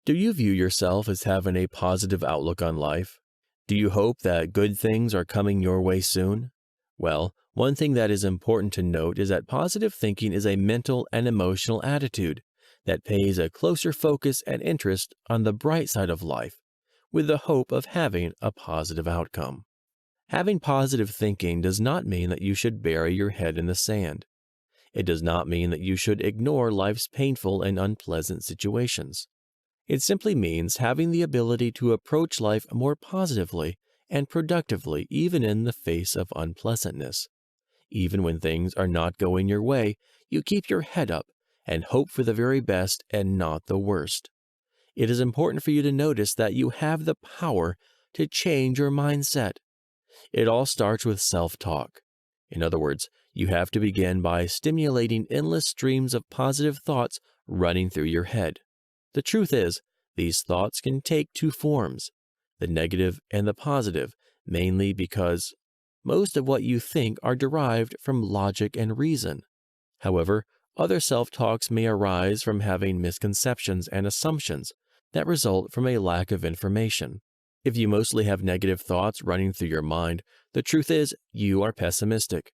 Do you view yourself as having a positive outlook on life? Do you hope that good things are coming your way soon? Well, one thing that is important to note is that positive thinking is a mental and emotional attitude that pays a closer focus and interest on the bright side of life, with the hope of having a positive outcome. Having positive thinking does not mean that you should bury your head in the sand. It does not mean that you should ignore life's painful and unpleasant situations. It simply means having the ability to approach life more positively and productively even in the face of unpleasantness. Even when things are not going your way, you keep your head up and hope for the very best and not the worst. It is important for you to notice that you have the power to change your mindset. It all starts with self-talk. In other words, you have to begin by stimulating endless streams of positive thoughts running through your head. The truth is, these thoughts can take two forms, the negative and the positive, mainly because most of what you think are derived from logic and reason. However, other self-talks may arise from having misconceptions and assumptions that result from a lack of information. If you mostly have negative thoughts running through your mind, the truth is you are pessimistic.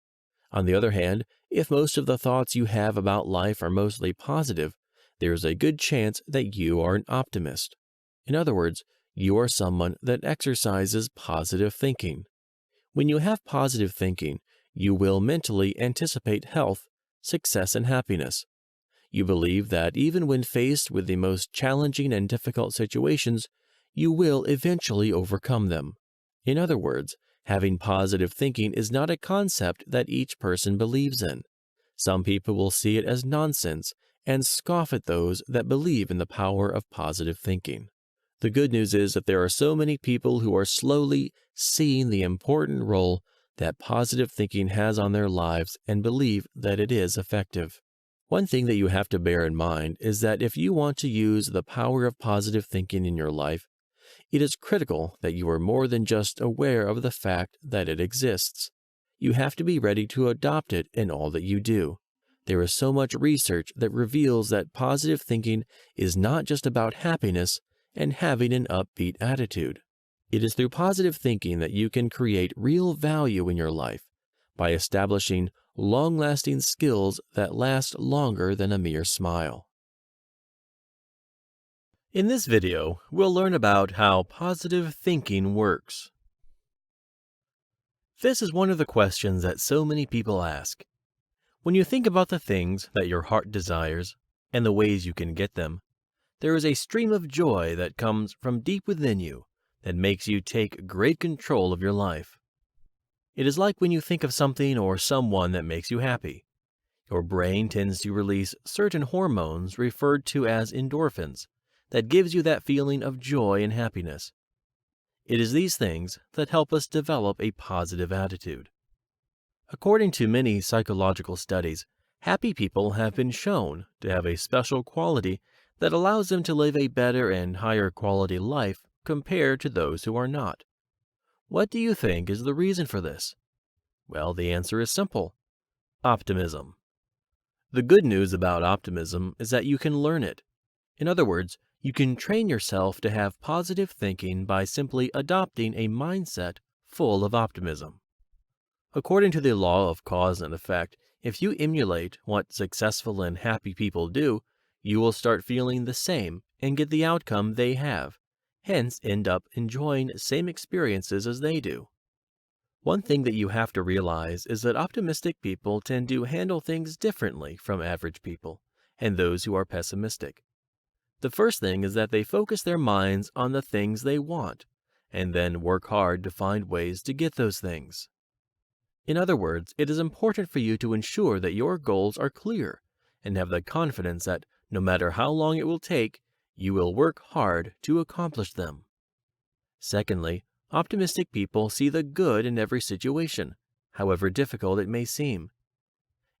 On the other hand, if most of the thoughts you have about life are mostly positive, there is a good chance that you are an optimist. In other words, you are someone that exercises positive thinking. When you have positive thinking, you will mentally anticipate health, success, and happiness. You believe that even when faced with the most challenging and difficult situations, you will eventually overcome them. In other words, having positive thinking is not a concept that each person believes in. Some people will see it as nonsense and scoff at those that believe in the power of positive thinking. The good news is that there are so many people who are slowly seeing the important role that positive thinking has on their lives and believe that it is effective. One thing that you have to bear in mind is that if you want to use the power of positive thinking in your life, it is critical that you are more than just aware of the fact that it exists. You have to be ready to adopt it in all that you do. There is so much research that reveals that positive thinking is not just about happiness and having an upbeat attitude. It is through positive thinking that you can create real value in your life by establishing long-lasting skills that last longer than a mere smile. In this video, we'll learn about how positive thinking works. This is one of the questions that so many people ask. When you think about the things that your heart desires and the ways you can get them, there is a stream of joy that comes from deep within you that makes you take great control of your life. It is like when you think of something or someone that makes you happy. Your brain tends to release certain hormones referred to as endorphins that gives you that feeling of joy and happiness. It is these things that help us develop a positive attitude. According to many psychological studies, happy people have been shown to have a special quality that allows them to live a better and higher quality life compared to those who are not. What do you think is the reason for this? Well, the answer is simple: optimism. The good news about optimism is that you can learn it. In other words, you can train yourself to have positive thinking by simply adopting a mindset full of optimism. According to the law of cause and effect, if you emulate what successful and happy people do, you will start feeling the same and get the outcome they have, hence end up enjoying same experiences as they do. One thing that you have to realize is that optimistic people tend to handle things differently from average people and those who are pessimistic. The first thing is that they focus their minds on the things they want, and then work hard to find ways to get those things. In other words, it is important for you to ensure that your goals are clear and have the confidence that no matter how long it will take, you will work hard to accomplish them. Secondly, optimistic people see the good in every situation, however difficult it may seem.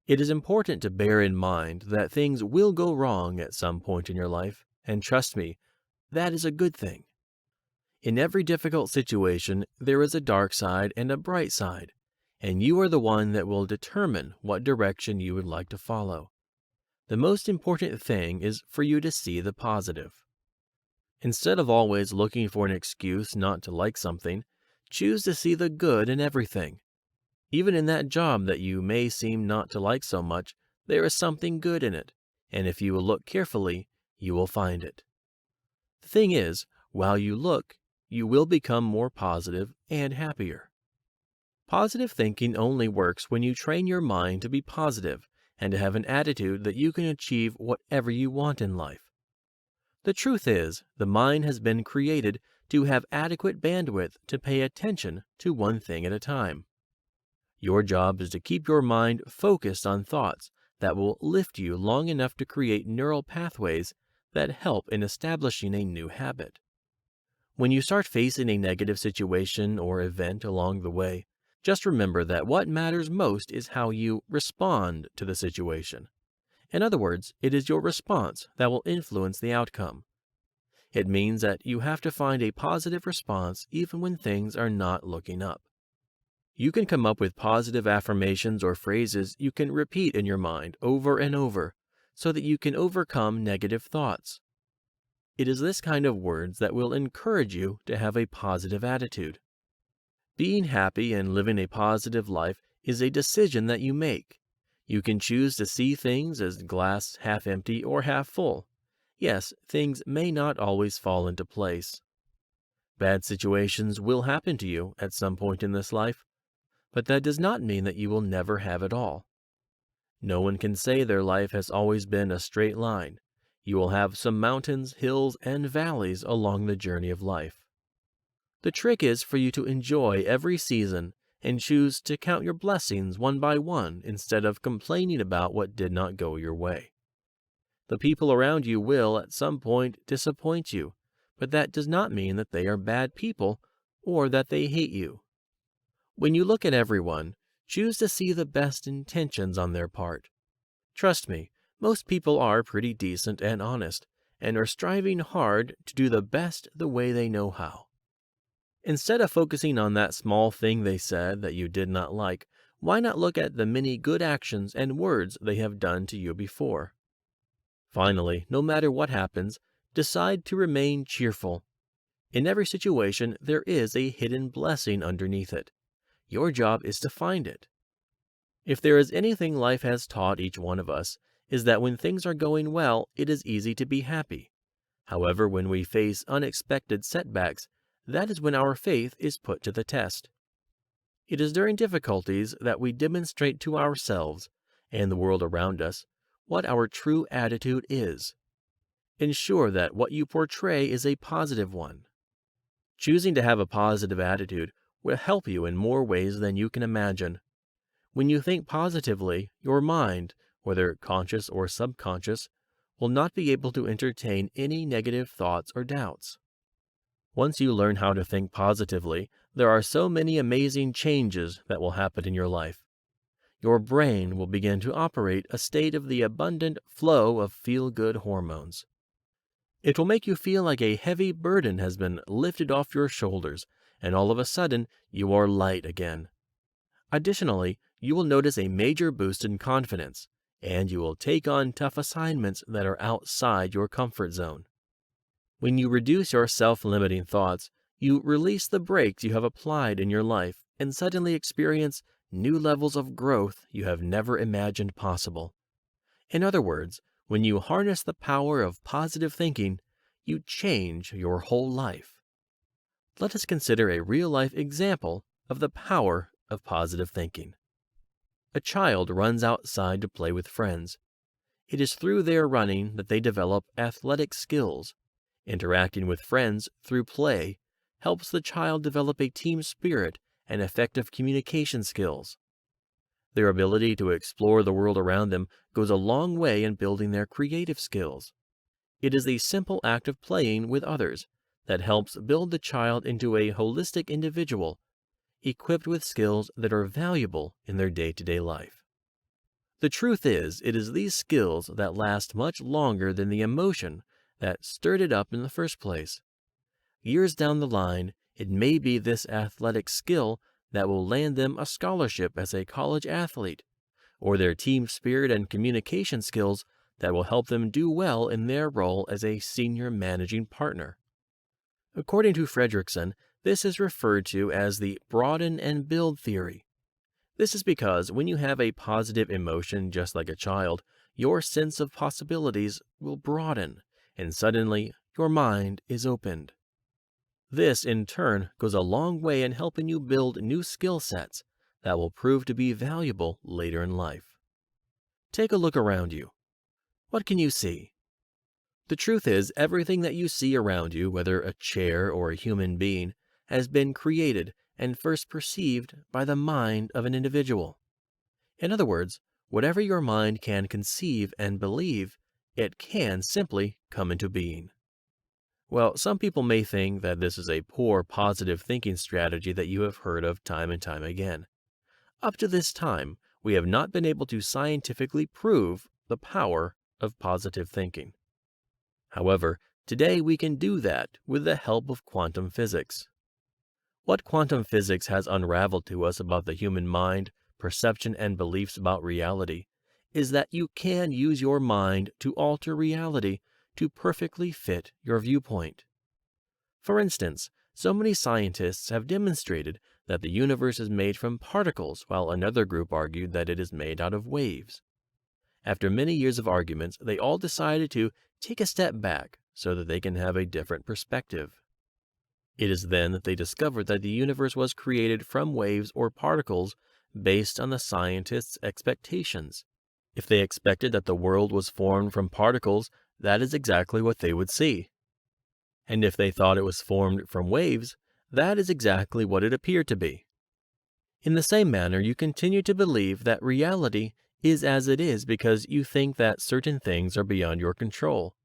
It is important to bear in mind that things will go wrong at some point in your life, and trust me, that is a good thing. In every difficult situation, there is a dark side and a bright side, and you are the one that will determine what direction you would like to follow. The most important thing is for you to see the positive. Instead of always looking for an excuse not to like something, choose to see the good in everything. Even in that job that you may seem not to like so much, there is something good in it, and if you will look carefully, you will find it. The thing is, while you look, you will become more positive and happier. Positive thinking only works when you train your mind to be positive and to have an attitude that you can achieve whatever you want in life. The truth is, the mind has been created to have adequate bandwidth to pay attention to one thing at a time. Your job is to keep your mind focused on thoughts that will lift you long enough to create neural pathways that help in establishing a new habit. When you start facing a negative situation or event along the way, just remember that what matters most is how you respond to the situation. In other words, it is your response that will influence the outcome. It means that you have to find a positive response even when things are not looking up. You can come up with positive affirmations or phrases you can repeat in your mind over and over so that you can overcome negative thoughts. It is this kind of words that will encourage you to have a positive attitude. Being happy and living a positive life is a decision that you make. You can choose to see things as glass half empty or half full. Yes, things may not always fall into place. Bad situations will happen to you at some point in this life, but that does not mean that you will never have it all. No one can say their life has always been a straight line. You will have some mountains, hills, and valleys along the journey of life. The trick is for you to enjoy every season and choose to count your blessings one by one instead of complaining about what did not go your way. The people around you will, at some point, disappoint you, but that does not mean that they are bad people or that they hate you. When you look at everyone, choose to see the best intentions on their part. Trust me, most people are pretty decent and honest, and are striving hard to do the best the way they know how. Instead of focusing on that small thing they said that you did not like, why not look at the many good actions and words they have done to you before? Finally, no matter what happens, decide to remain cheerful. In every situation, there is a hidden blessing underneath it. Your job is to find it. If there is anything life has taught each one of us, is that when things are going well, it is easy to be happy. However, when we face unexpected setbacks, that is when our faith is put to the test. It is during difficulties that we demonstrate to ourselves and the world around us what our true attitude is. Ensure that what you portray is a positive one. Choosing to have a positive attitude will help you in more ways than you can imagine. When you think positively, your mind, whether conscious or subconscious, will not be able to entertain any negative thoughts or doubts. Once you learn how to think positively, there are so many amazing changes that will happen in your life. Your brain will begin to operate a state of the abundant flow of feel-good hormones. It will make you feel like a heavy burden has been lifted off your shoulders, and all of a sudden, you are light again. Additionally, you will notice a major boost in confidence, and you will take on tough assignments that are outside your comfort zone. When you reduce your self-limiting thoughts, you release the brakes you have applied in your life and suddenly experience new levels of growth you have never imagined possible. In other words, when you harness the power of positive thinking, you change your whole life. Let us consider a real-life example of the power of positive thinking. A child runs outside to play with friends. It is through their running that they develop athletic skills. Interacting with friends through play helps the child develop a team spirit and effective communication skills. Their ability to explore the world around them goes a long way in building their creative skills. It is the simple act of playing with others that helps build the child into a holistic individual, equipped with skills that are valuable in their day-to-day life. The truth is, it is these skills that last much longer than the emotion that stirred it up in the first place. Years down the line, it may be this athletic skill that will land them a scholarship as a college athlete, or their team spirit and communication skills that will help them do well in their role as a senior managing partner. According to Fredrickson, this is referred to as the broaden and build theory. This is because when you have a positive emotion just like a child, your sense of possibilities will broaden, and suddenly your mind is opened. This, in turn, goes a long way in helping you build new skill sets that will prove to be valuable later in life. Take a look around you. What can you see? The truth is, everything that you see around you, whether a chair or a human being, has been created and first perceived by the mind of an individual. In other words, whatever your mind can conceive and believe, it can simply come into being. Well, some people may think that this is a poor positive thinking strategy that you have heard of time and time again. Up to this time, we have not been able to scientifically prove the power of positive thinking. However, today we can do that with the help of quantum physics. What quantum physics has unraveled to us about the human mind, perception, and beliefs about reality is that you can use your mind to alter reality to perfectly fit your viewpoint. For instance, so many scientists have demonstrated that the universe is made from particles, while another group argued that it is made out of waves. After many years of arguments, they all decided to take a step back so that they can have a different perspective. It is then that they discovered that the universe was created from waves or particles based on the scientists' expectations. If they expected that the world was formed from particles, that is exactly what they would see. And if they thought it was formed from waves, that is exactly what it appeared to be. In the same manner, you continue to believe that reality is as it is because you think that certain things are beyond your control.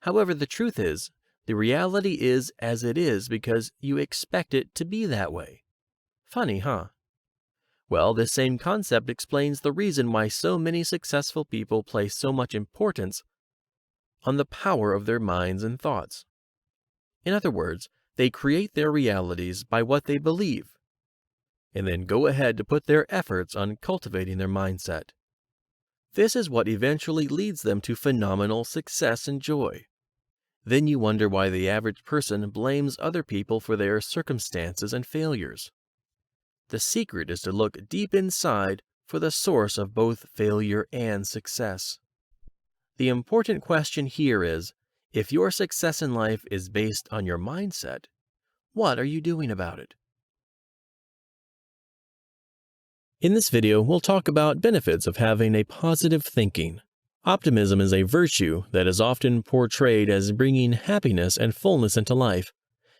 However, the truth is, the reality is as it is because you expect it to be that way. Funny, huh? Well, this same concept explains the reason why so many successful people place so much importance on the power of their minds and thoughts. In other words, they create their realities by what they believe, and then go ahead to put their efforts on cultivating their mindset. This is what eventually leads them to phenomenal success and joy. Then you wonder why the average person blames other people for their circumstances and failures. The secret is to look deep inside for the source of both failure and success. The important question here is, if your success in life is based on your mindset, what are you doing about it? In this video, we'll talk about benefits of having a positive thinking. Optimism is a virtue that is often portrayed as bringing happiness and fullness into life.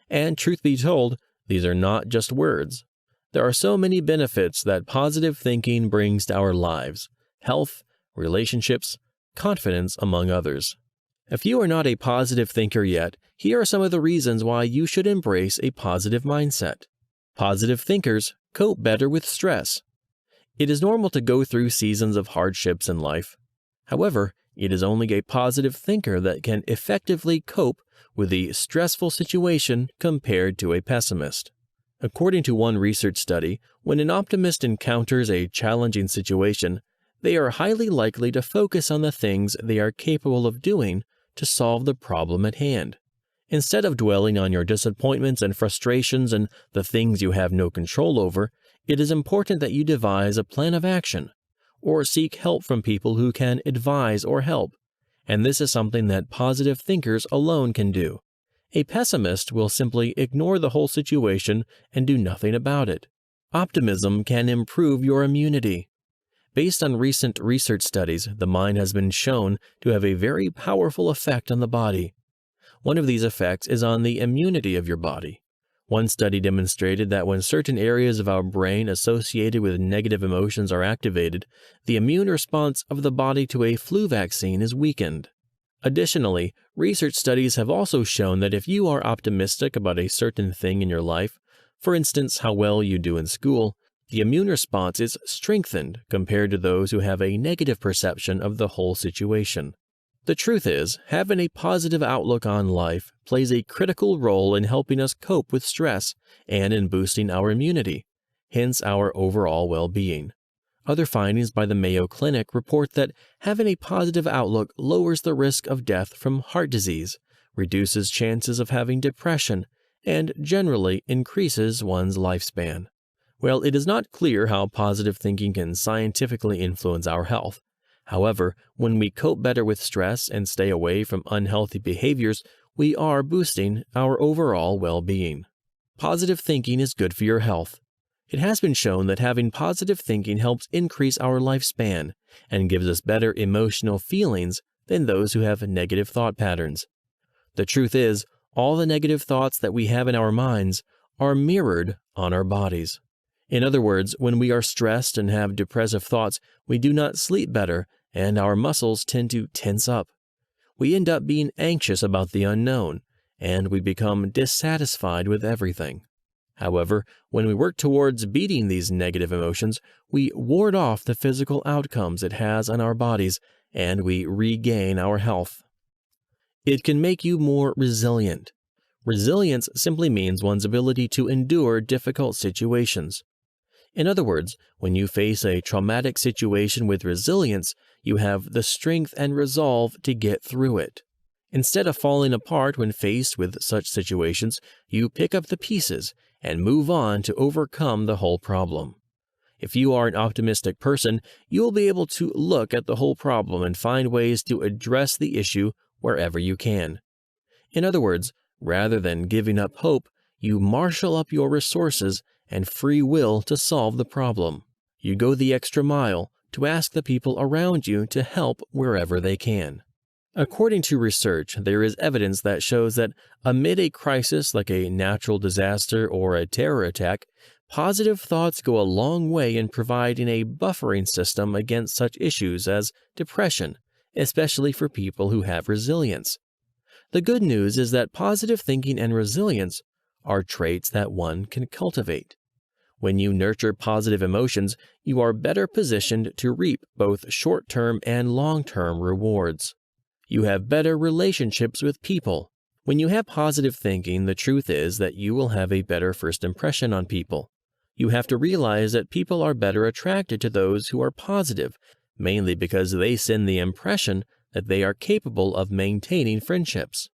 And truth be told, these are not just words. There are so many benefits that positive thinking brings to our lives: health, relationships, confidence, among others. If you are not a positive thinker yet, here are some of the reasons why you should embrace a positive mindset. Positive thinkers cope better with stress. It is normal to go through seasons of hardships in life. However, it is only a positive thinker that can effectively cope with the stressful situation compared to a pessimist. According to one research study, when an optimist encounters a challenging situation, they are highly likely to focus on the things they are capable of doing to solve the problem at hand. Instead of dwelling on your disappointments and frustrations and the things you have no control over, it is important that you devise a plan of action or seek help from people who can advise or help. And this is something that positive thinkers alone can do. A pessimist will simply ignore the whole situation and do nothing about it. Optimism can improve your immunity. Based on recent research studies, the mind has been shown to have a very powerful effect on the body. One of these effects is on the immunity of your body. One study demonstrated that when certain areas of our brain associated with negative emotions are activated, the immune response of the body to a flu vaccine is weakened. Additionally, research studies have also shown that if you are optimistic about a certain thing in your life, for instance, how well you do in school, the immune response is strengthened compared to those who have a negative perception of the whole situation. The truth is, having a positive outlook on life plays a critical role in helping us cope with stress and in boosting our immunity, hence our overall well-being. Other findings by the Mayo Clinic report that having a positive outlook lowers the risk of death from heart disease, reduces chances of having depression, and generally increases one's lifespan. Well, it is not clear how positive thinking can scientifically influence our health. However, when we cope better with stress and stay away from unhealthy behaviors, we are boosting our overall well-being. Positive thinking is good for your health. It has been shown that having positive thinking helps increase our lifespan and gives us better emotional feelings than those who have negative thought patterns. The truth is, all the negative thoughts that we have in our minds are mirrored on our bodies. In other words, when we are stressed and have depressive thoughts, we do not sleep better and our muscles tend to tense up. We end up being anxious about the unknown, and we become dissatisfied with everything. However, when we work towards beating these negative emotions, we ward off the physical outcomes it has on our bodies, and we regain our health. It can make you more resilient. Resilience simply means one's ability to endure difficult situations. In other words, when you face a traumatic situation with resilience, you have the strength and resolve to get through it. Instead of falling apart when faced with such situations, you pick up the pieces and move on to overcome the whole problem. If you are an optimistic person, you will be able to look at the whole problem and find ways to address the issue wherever you can. In other words, rather than giving up hope, you marshal up your resources and free will to solve the problem. You go the extra mile to ask the people around you to help wherever they can. According to research, there is evidence that shows that amid a crisis like a natural disaster or a terror attack, positive thoughts go a long way in providing a buffering system against such issues as depression, especially for people who have resilience. The good news is that positive thinking and resilience are traits that one can cultivate. When you nurture positive emotions, you are better positioned to reap both short-term and long-term rewards. You have better relationships with people. When you have positive thinking, the truth is that you will have a better first impression on people. You have to realize that people are better attracted to those who are positive, mainly because they send the impression that they are capable of maintaining friendships.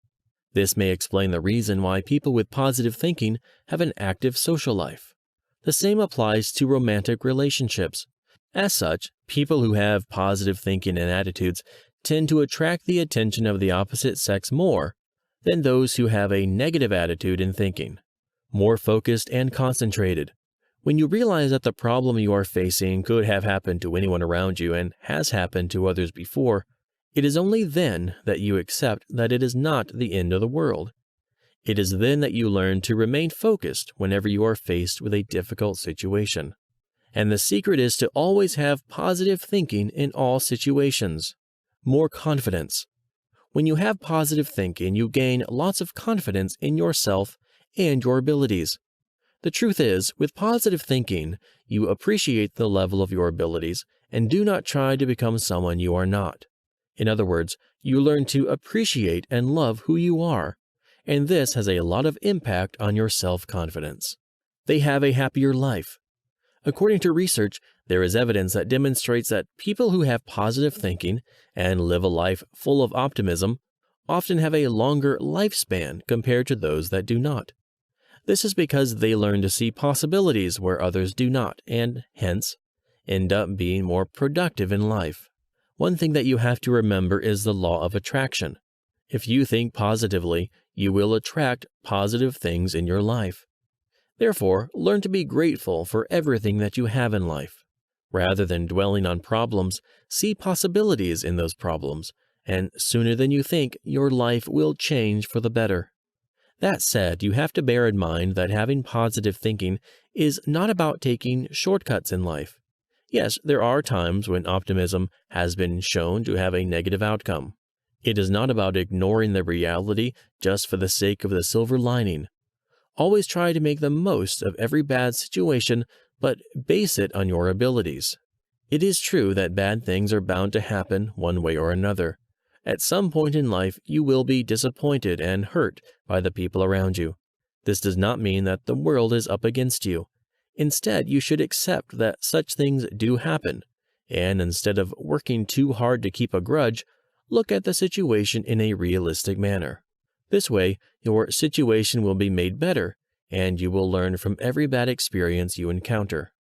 This may explain the reason why people with positive thinking have an active social life. The same applies to romantic relationships. As such, people who have positive thinking and attitudes tend to attract the attention of the opposite sex more than those who have a negative attitude and thinking, more focused and concentrated. When you realize that the problem you are facing could have happened to anyone around you and has happened to others before, it is only then that you accept that it is not the end of the world. It is then that you learn to remain focused whenever you are faced with a difficult situation. And the secret is to always have positive thinking in all situations. More confidence. When you have positive thinking, you gain lots of confidence in yourself and your abilities. The truth is, with positive thinking, you appreciate the level of your abilities and do not try to become someone you are not. In other words, you learn to appreciate and love who you are, and this has a lot of impact on your self-confidence. They have a happier life. According to research, there is evidence that demonstrates that people who have positive thinking and live a life full of optimism often have a longer lifespan compared to those that do not. This is because they learn to see possibilities where others do not, and hence, end up being more productive in life. One thing that you have to remember is the law of attraction. If you think positively, you will attract positive things in your life. Therefore, learn to be grateful for everything that you have in life. Rather than dwelling on problems, see possibilities in those problems, and sooner than you think, your life will change for the better. That said, you have to bear in mind that having positive thinking is not about taking shortcuts in life. Yes, there are times when optimism has been shown to have a negative outcome. It is not about ignoring the reality just for the sake of the silver lining. Always try to make the most of every bad situation, but base it on your abilities. It is true that bad things are bound to happen one way or another. At some point in life, you will be disappointed and hurt by the people around you. This does not mean that the world is up against you. Instead, you should accept that such things do happen, and instead of working too hard to keep a grudge, look at the situation in a realistic manner. This way, your situation will be made better, and you will learn from every bad experience you encounter.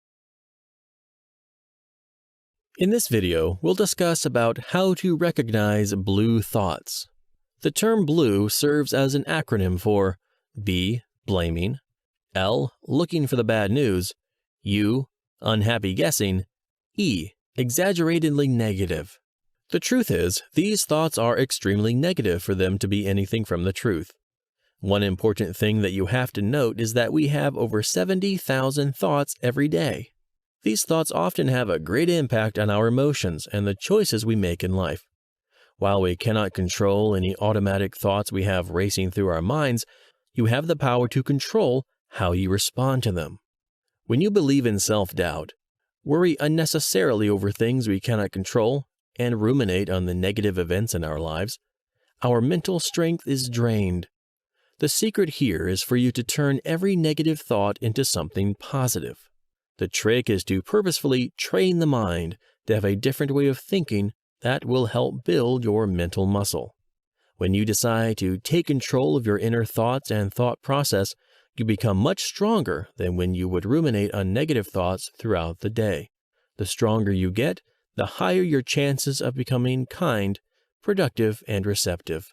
In this video, we'll discuss about how to recognize blue thoughts. The term blue serves as an acronym for B, blaming, L, looking for the bad news, U, unhappy guessing, E, exaggeratedly negative. The truth is, these thoughts are extremely negative for them to be anything from the truth. One important thing that you have to note is that we have over 70,000 thoughts every day. These thoughts often have a great impact on our emotions and the choices we make in life. While we cannot control any automatic thoughts we have racing through our minds, you have the power to control how you respond to them. When you believe in self-doubt, worry unnecessarily over things we cannot control, and ruminate on the negative events in our lives, our mental strength is drained. The secret here is for you to turn every negative thought into something positive. The trick is to purposefully train the mind to have a different way of thinking that will help build your mental muscle. When you decide to take control of your inner thoughts and thought process, you become much stronger than when you would ruminate on negative thoughts throughout the day. The stronger you get, the higher your chances of becoming kind, productive, and receptive.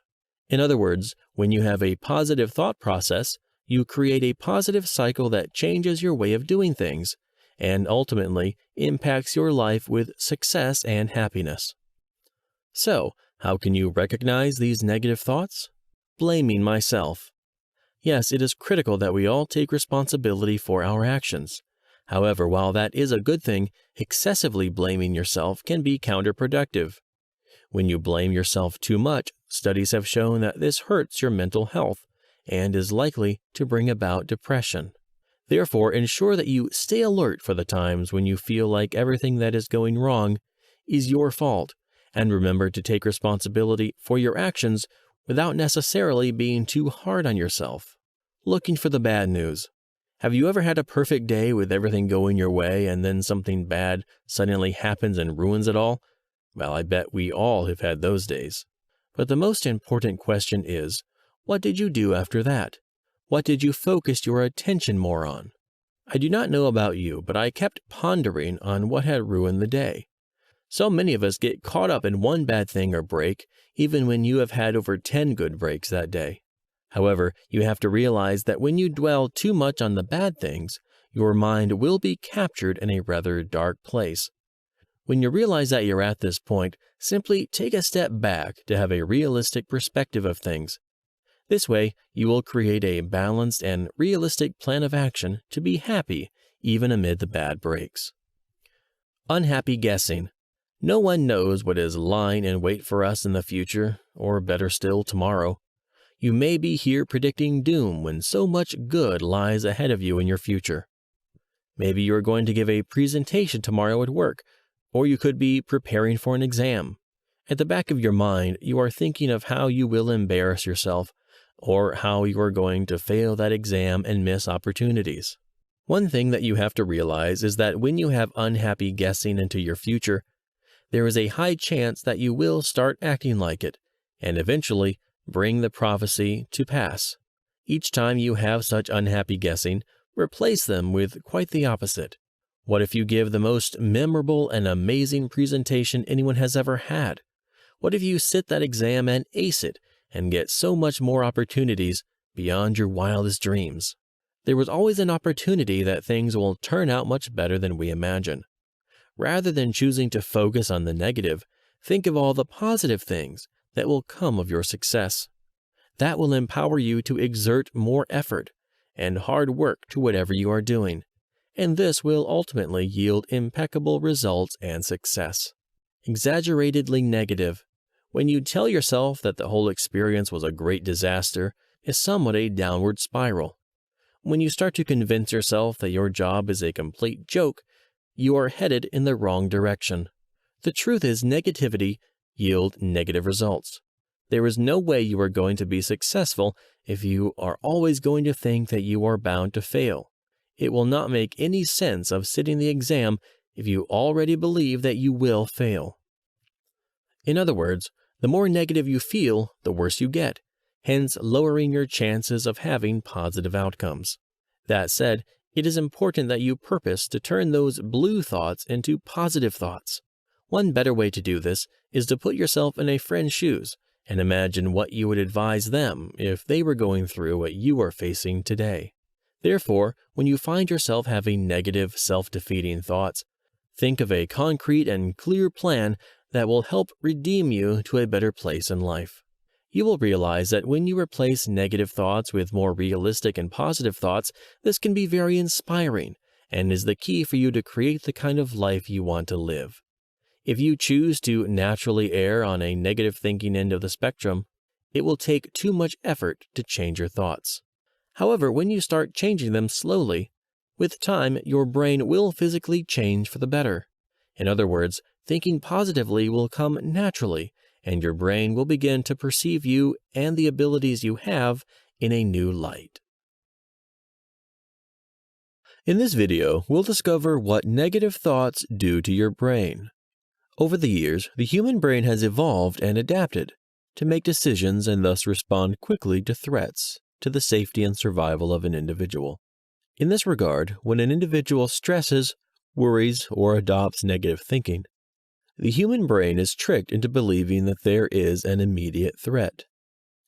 In other words, when you have a positive thought process, you create a positive cycle that changes your way of doing things, and ultimately impacts your life with success and happiness. So, how can you recognize these negative thoughts? Blaming myself. Yes, it is critical that we all take responsibility for our actions. However, while that is a good thing, excessively blaming yourself can be counterproductive. When you blame yourself too much, studies have shown that this hurts your mental health and is likely to bring about depression. Therefore, ensure that you stay alert for the times when you feel like everything that is going wrong is your fault, and remember to take responsibility for your actions without necessarily being too hard on yourself. Looking for the bad news. Have you ever had a perfect day with everything going your way and then something bad suddenly happens and ruins it all? Well, I bet we all have had those days. But the most important question is, what did you do after that? What did you focus your attention more on? I do not know about you, but I kept pondering on what had ruined the day. So many of us get caught up in one bad thing or break, even when you have had over 10 good breaks that day. However, you have to realize that when you dwell too much on the bad things, your mind will be captured in a rather dark place. When you realize that you're at this point, simply take a step back to have a realistic perspective of things. This way, you will create a balanced and realistic plan of action to be happy even amid the bad breaks. Unhappy guessing. No one knows what is lying in wait for us in the future, or better still, tomorrow. You may be here predicting doom when so much good lies ahead of you in your future. Maybe you're going to give a presentation tomorrow at work, or you could be preparing for an exam. At the back of your mind, you are thinking of how you will embarrass yourself, or how you are going to fail that exam and miss opportunities. One thing that you have to realize is that when you have unhappy guessing into your future, there is a high chance that you will start acting like it, and eventually bring the prophecy to pass. Each time you have such unhappy guessing, replace them with quite the opposite. What if you give the most memorable and amazing presentation anyone has ever had? What if you sit that exam and ace it, and get so much more opportunities beyond your wildest dreams? There is always an opportunity that things will turn out much better than we imagine. Rather than choosing to focus on the negative, think of all the positive things that will come of your success. That will empower you to exert more effort and hard work to whatever you are doing, and this will ultimately yield impeccable results and success. Exaggeratedly negative. When you tell yourself that the whole experience was a great disaster, is somewhat a downward spiral. When you start to convince yourself that your job is a complete joke, you are headed in the wrong direction. The truth is, negativity yields negative results. There is no way you are going to be successful if you are always going to think that you are bound to fail. It will not make any sense of sitting the exam if you already believe that you will fail. In other words, the more negative you feel, the worse you get, hence lowering your chances of having positive outcomes. That said, it is important that you purpose to turn those blue thoughts into positive thoughts. One better way to do this is to put yourself in a friend's shoes and imagine what you would advise them if they were going through what you are facing today. Therefore, when you find yourself having negative, self-defeating thoughts, think of a concrete and clear plan that will help redeem you to a better place in life. You will realize that when you replace negative thoughts with more realistic and positive thoughts, this can be very inspiring and is the key for you to create the kind of life you want to live. If you choose to naturally err on a negative thinking end of the spectrum, it will take too much effort to change your thoughts. However, when you start changing them slowly, with time, your brain will physically change for the better. In other words, thinking positively will come naturally, and your brain will begin to perceive you and the abilities you have in a new light. In this video, we'll discover what negative thoughts do to your brain. Over the years, the human brain has evolved and adapted to make decisions and thus respond quickly to threats to the safety and survival of an individual. In this regard, when an individual stresses, worries, or adopts negative thinking, the human brain is tricked into believing that there is an immediate threat.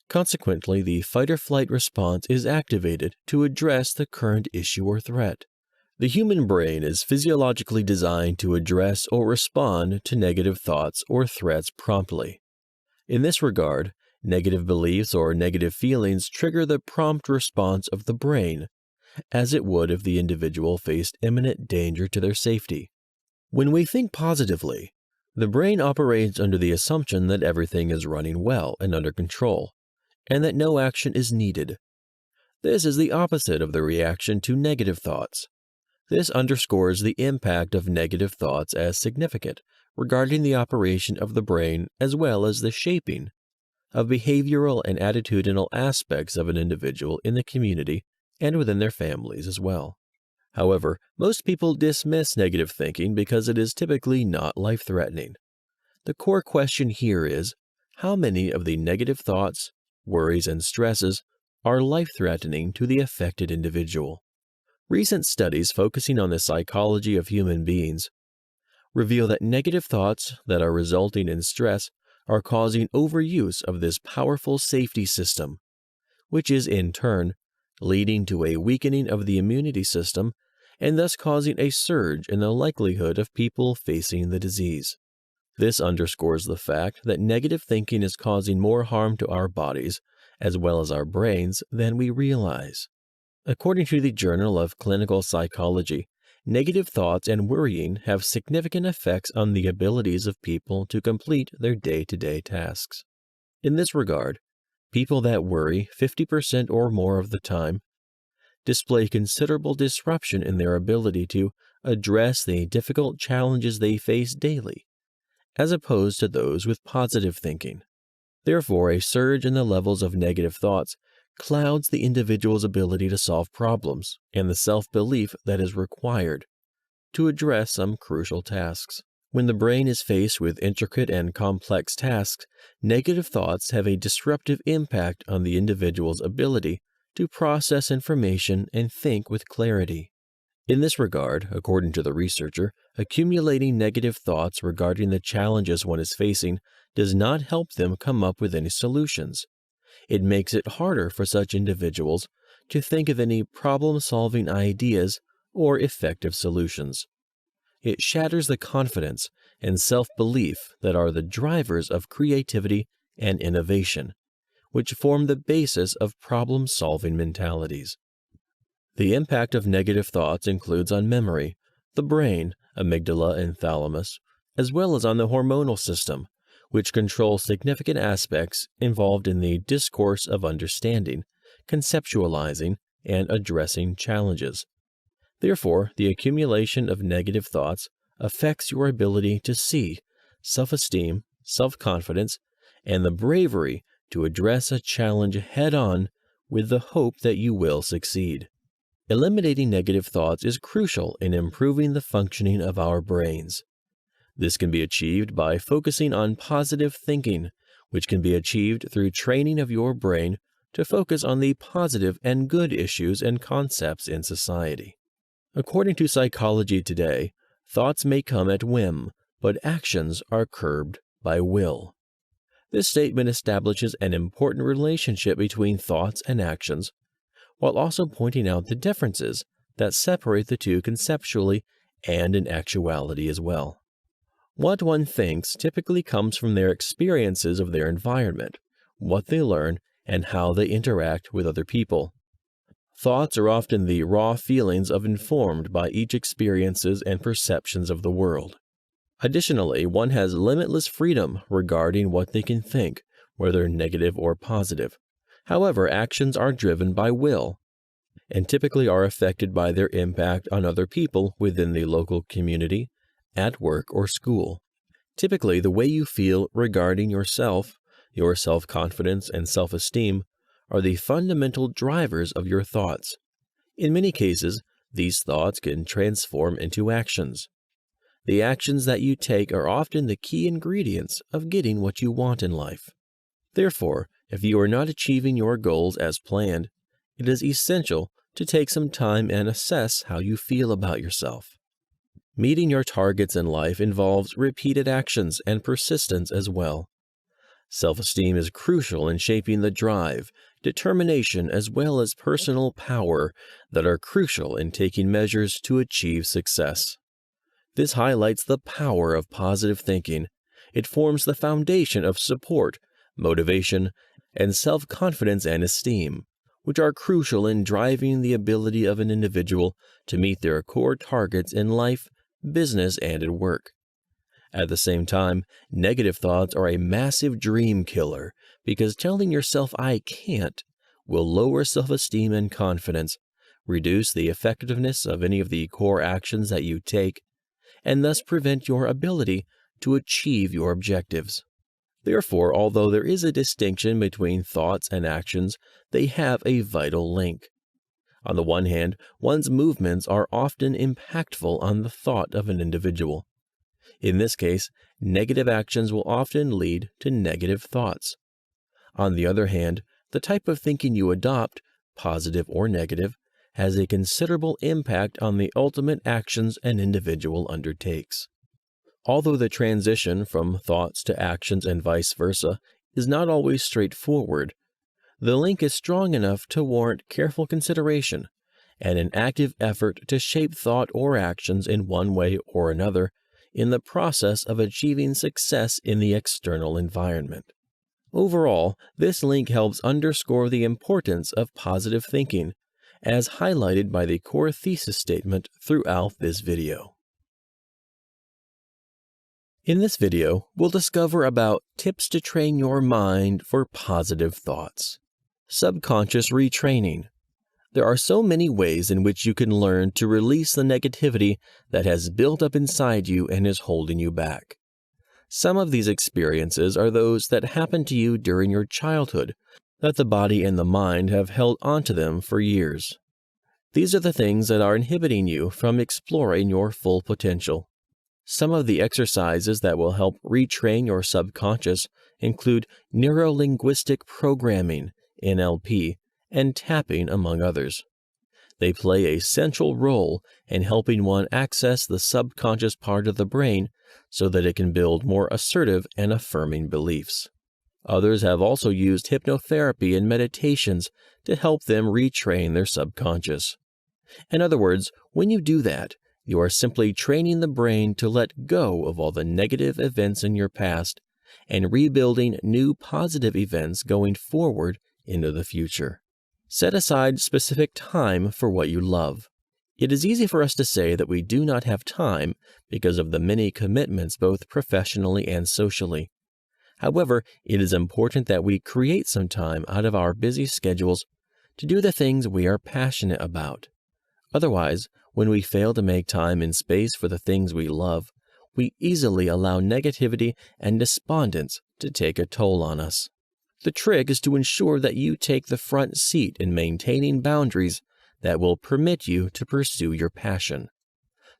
Consequently, the fight-or-flight response is activated to address the current issue or threat. The human brain is physiologically designed to address or respond to negative thoughts or threats promptly. In this regard, negative beliefs or negative feelings trigger the prompt response of the brain, as it would if the individual faced imminent danger to their safety. When we think positively, the brain operates under the assumption that everything is running well and under control, and that no action is needed. This is the opposite of the reaction to negative thoughts. This underscores the impact of negative thoughts as significant regarding the operation of the brain as well as the shaping of behavioral and attitudinal aspects of an individual in the community and within their families as well. However, most people dismiss negative thinking because it is typically not life-threatening. The core question here is, how many of the negative thoughts, worries, and stresses are life-threatening to the affected individual? Recent studies focusing on the psychology of human beings reveal that negative thoughts that are resulting in stress are causing overuse of this powerful safety system, which is in turn leading to a weakening of the immunity system and thus causing a surge in the likelihood of people facing the disease. This underscores the fact that negative thinking is causing more harm to our bodies as well as our brains than we realize. According to the Journal of Clinical Psychology, negative thoughts and worrying have significant effects on the abilities of people to complete their day-to-day tasks. In this regard, people that worry 50% or more of the time display considerable disruption in their ability to address the difficult challenges they face daily, as opposed to those with positive thinking. Therefore, a surge in the levels of negative thoughts clouds the individual's ability to solve problems and the self-belief that is required to address some crucial tasks. When the brain is faced with intricate and complex tasks, negative thoughts have a disruptive impact on the individual's ability to process information and think with clarity. In this regard, according to the researcher, accumulating negative thoughts regarding the challenges one is facing does not help them come up with any solutions. It makes it harder for such individuals to think of any problem-solving ideas or effective solutions. It shatters the confidence and self-belief that are the drivers of creativity and innovation, which form the basis of problem-solving mentalities. The impact of negative thoughts includes on memory, the brain, amygdala, and thalamus, as well as on the hormonal system, which controls significant aspects involved in the discourse of understanding, conceptualizing, and addressing challenges. Therefore, the accumulation of negative thoughts affects your ability to see, self-esteem, self-confidence, and the bravery to address a challenge head-on with the hope that you will succeed. Eliminating negative thoughts is crucial in improving the functioning of our brains. This can be achieved by focusing on positive thinking, which can be achieved through training of your brain to focus on the positive and good issues and concepts in society. According to Psychology Today, thoughts may come at whim, but actions are curbed by will. This statement establishes an important relationship between thoughts and actions, while also pointing out the differences that separate the two conceptually and in actuality as well. What one thinks typically comes from their experiences of their environment, what they learn, and how they interact with other people. Thoughts are often the raw feelings informed by each experiences and perceptions of the world. Additionally, one has limitless freedom regarding what they can think, whether negative or positive. However, actions are driven by will, and typically are affected by their impact on other people within the local community, at work, or school. Typically, the way you feel regarding yourself, your self-confidence and self-esteem are the fundamental drivers of your thoughts. In many cases, these thoughts can transform into actions. The actions that you take are often the key ingredients of getting what you want in life. Therefore, if you are not achieving your goals as planned, it is essential to take some time and assess how you feel about yourself. Meeting your targets in life involves repeated actions and persistence as well. Self-esteem is crucial in shaping the drive, determination, as well as personal power that are crucial in taking measures to achieve success. This highlights the power of positive thinking. It forms the foundation of support, motivation, and self-confidence and esteem, which are crucial in driving the ability of an individual to meet their core targets in life, business, and at work. At the same time, negative thoughts are a massive dream killer because telling yourself "I can't" will lower self-esteem and confidence, reduce the effectiveness of any of the core actions that you take, and thus prevent your ability to achieve your objectives. Therefore, although there is a distinction between thoughts and actions, they have a vital link. On the one hand, one's movements are often impactful on the thought of an individual. In this case, negative actions will often lead to negative thoughts. On the other hand, the type of thinking you adopt, positive or negative, has a considerable impact on the ultimate actions an individual undertakes. Although the transition from thoughts to actions and vice versa is not always straightforward, the link is strong enough to warrant careful consideration and an active effort to shape thought or actions in one way or another in the process of achieving success in the external environment. Overall, this link helps underscore the importance of positive thinking, as highlighted by the core thesis statement throughout this video. In this video, we'll discover about tips to train your mind for positive thoughts. Subconscious retraining. There are so many ways in which you can learn to release the negativity that has built up inside you and is holding you back. Some of these experiences are those that happened to you during your childhood, that the body and the mind have held onto them for years. These are the things that are inhibiting you from exploring your full potential. Some of the exercises that will help retrain your subconscious include neuro-linguistic programming, NLP, and tapping, among others. They play a central role in helping one access the subconscious part of the brain so that it can build more assertive and affirming beliefs. Others have also used hypnotherapy and meditations to help them retrain their subconscious. In other words, when you do that, you are simply training the brain to let go of all the negative events in your past and rebuilding new positive events going forward into the future. Set aside specific time for what you love. It is easy for us to say that we do not have time because of the many commitments both professionally and socially. However, it is important that we create some time out of our busy schedules to do the things we are passionate about. Otherwise, when we fail to make time and space for the things we love, we easily allow negativity and despondence to take a toll on us. The trick is to ensure that you take the front seat in maintaining boundaries that will permit you to pursue your passion.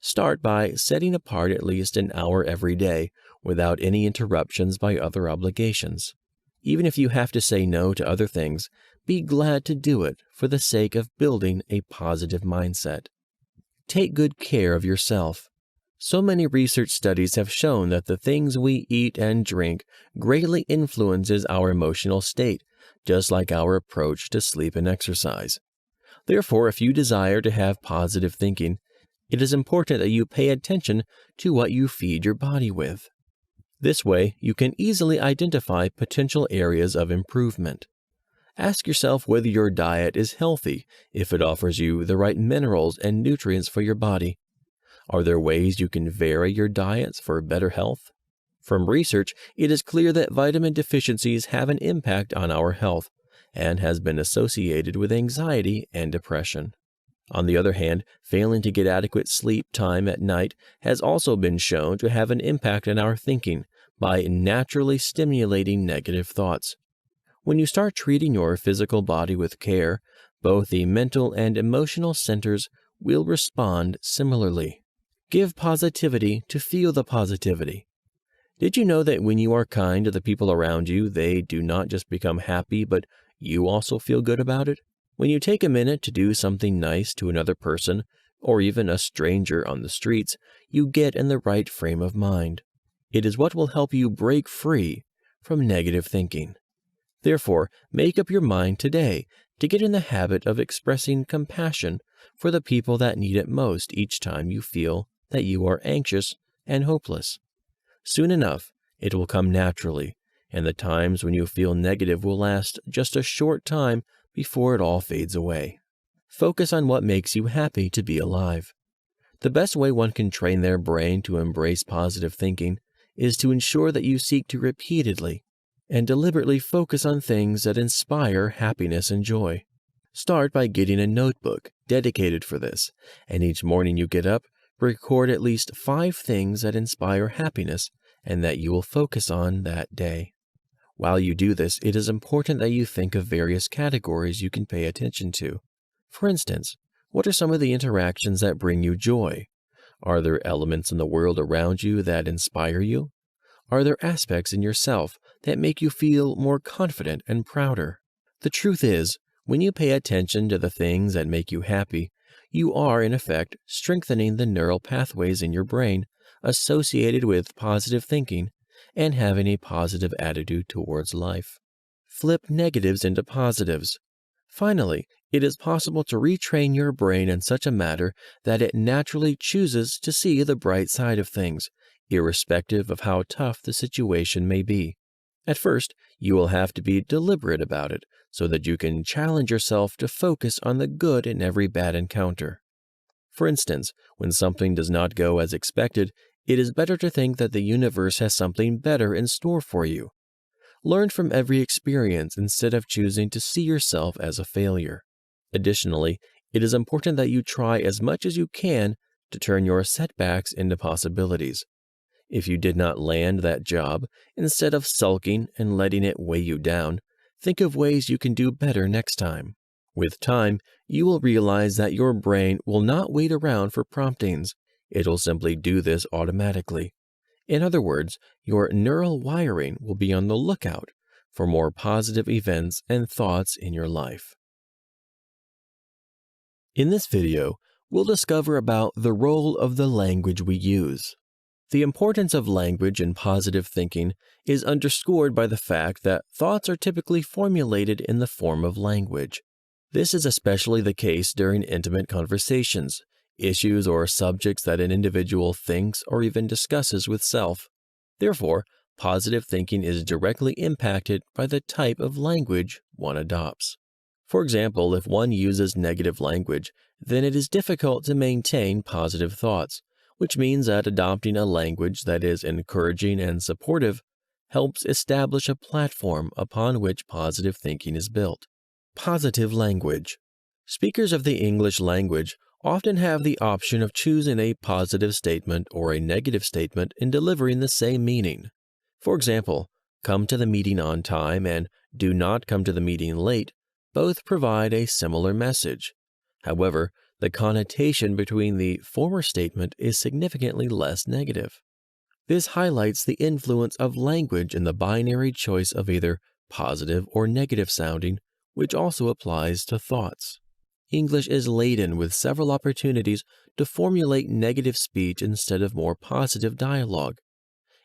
Start by setting apart at least an hour every day without any interruptions by other obligations. Even if you have to say no to other things, be glad to do it for the sake of building a positive mindset. Take good care of yourself. So many research studies have shown that the things we eat and drink greatly influences our emotional state, just like our approach to sleep and exercise. Therefore, if you desire to have positive thinking, it is important that you pay attention to what you feed your body with. This way, you can easily identify potential areas of improvement. Ask yourself whether your diet is healthy, if it offers you the right minerals and nutrients for your body. Are there ways you can vary your diets for better health? From research, it is clear that vitamin deficiencies have an impact on our health and has been associated with anxiety and depression. On the other hand, failing to get adequate sleep time at night has also been shown to have an impact on our thinking by naturally stimulating negative thoughts. When you start treating your physical body with care, both the mental and emotional centers will respond similarly. Give positivity to feel the positivity. Did you know that when you are kind to the people around you, they do not just become happy, but you also feel good about it? When you take a minute to do something nice to another person, or even a stranger on the streets, you get in the right frame of mind. It is what will help you break free from negative thinking. Therefore, make up your mind today to get in the habit of expressing compassion for the people that need it most each time you feel that you are anxious and hopeless. Soon enough, it will come naturally, and the times when you feel negative will last just a short time before it all fades away. Focus on what makes you happy to be alive. The best way one can train their brain to embrace positive thinking is to ensure that you seek to repeatedly and deliberately focus on things that inspire happiness and joy. Start by getting a notebook dedicated for this, and each morning you get up, record at least 5 things that inspire happiness and that you will focus on that day. While you do this, it is important that you think of various categories you can pay attention to. For instance, what are some of the interactions that bring you joy? Are there elements in the world around you that inspire you? Are there aspects in yourself that make you feel more confident and prouder? The truth is, when you pay attention to the things that make you happy, you are, in effect, strengthening the neural pathways in your brain associated with positive thinking and having a positive attitude towards life. Flip negatives into positives. Finally, it is possible to retrain your brain in such a manner that it naturally chooses to see the bright side of things, irrespective of how tough the situation may be. At first, you will have to be deliberate about it so that you can challenge yourself to focus on the good in every bad encounter. For instance, when something does not go as expected, it is better to think that the universe has something better in store for you. Learn from every experience instead of choosing to see yourself as a failure. Additionally, it is important that you try as much as you can to turn your setbacks into possibilities. If you did not land that job, instead of sulking and letting it weigh you down, think of ways you can do better next time. With time, you will realize that your brain will not wait around for promptings. It will simply do this automatically. In other words, your neural wiring will be on the lookout for more positive events and thoughts in your life. In this video, we'll discover about the role of the language we use. The importance of language in positive thinking is underscored by the fact that thoughts are typically formulated in the form of language. This is especially the case during intimate conversations, issues or subjects that an individual thinks or even discusses with self. Therefore, positive thinking is directly impacted by the type of language one adopts. For example, if one uses negative language, then it is difficult to maintain positive thoughts, which means that adopting a language that is encouraging and supportive helps establish a platform upon which positive thinking is built. Positive language. Speakers of the English language often have the option of choosing a positive statement or a negative statement in delivering the same meaning. For example, come to the meeting on time and do not come to the meeting late both provide a similar message. However, the connotation between the former statement is significantly less negative. This highlights the influence of language in the binary choice of either positive or negative sounding, which also applies to thoughts. English is laden with several opportunities to formulate negative speech instead of more positive dialogue,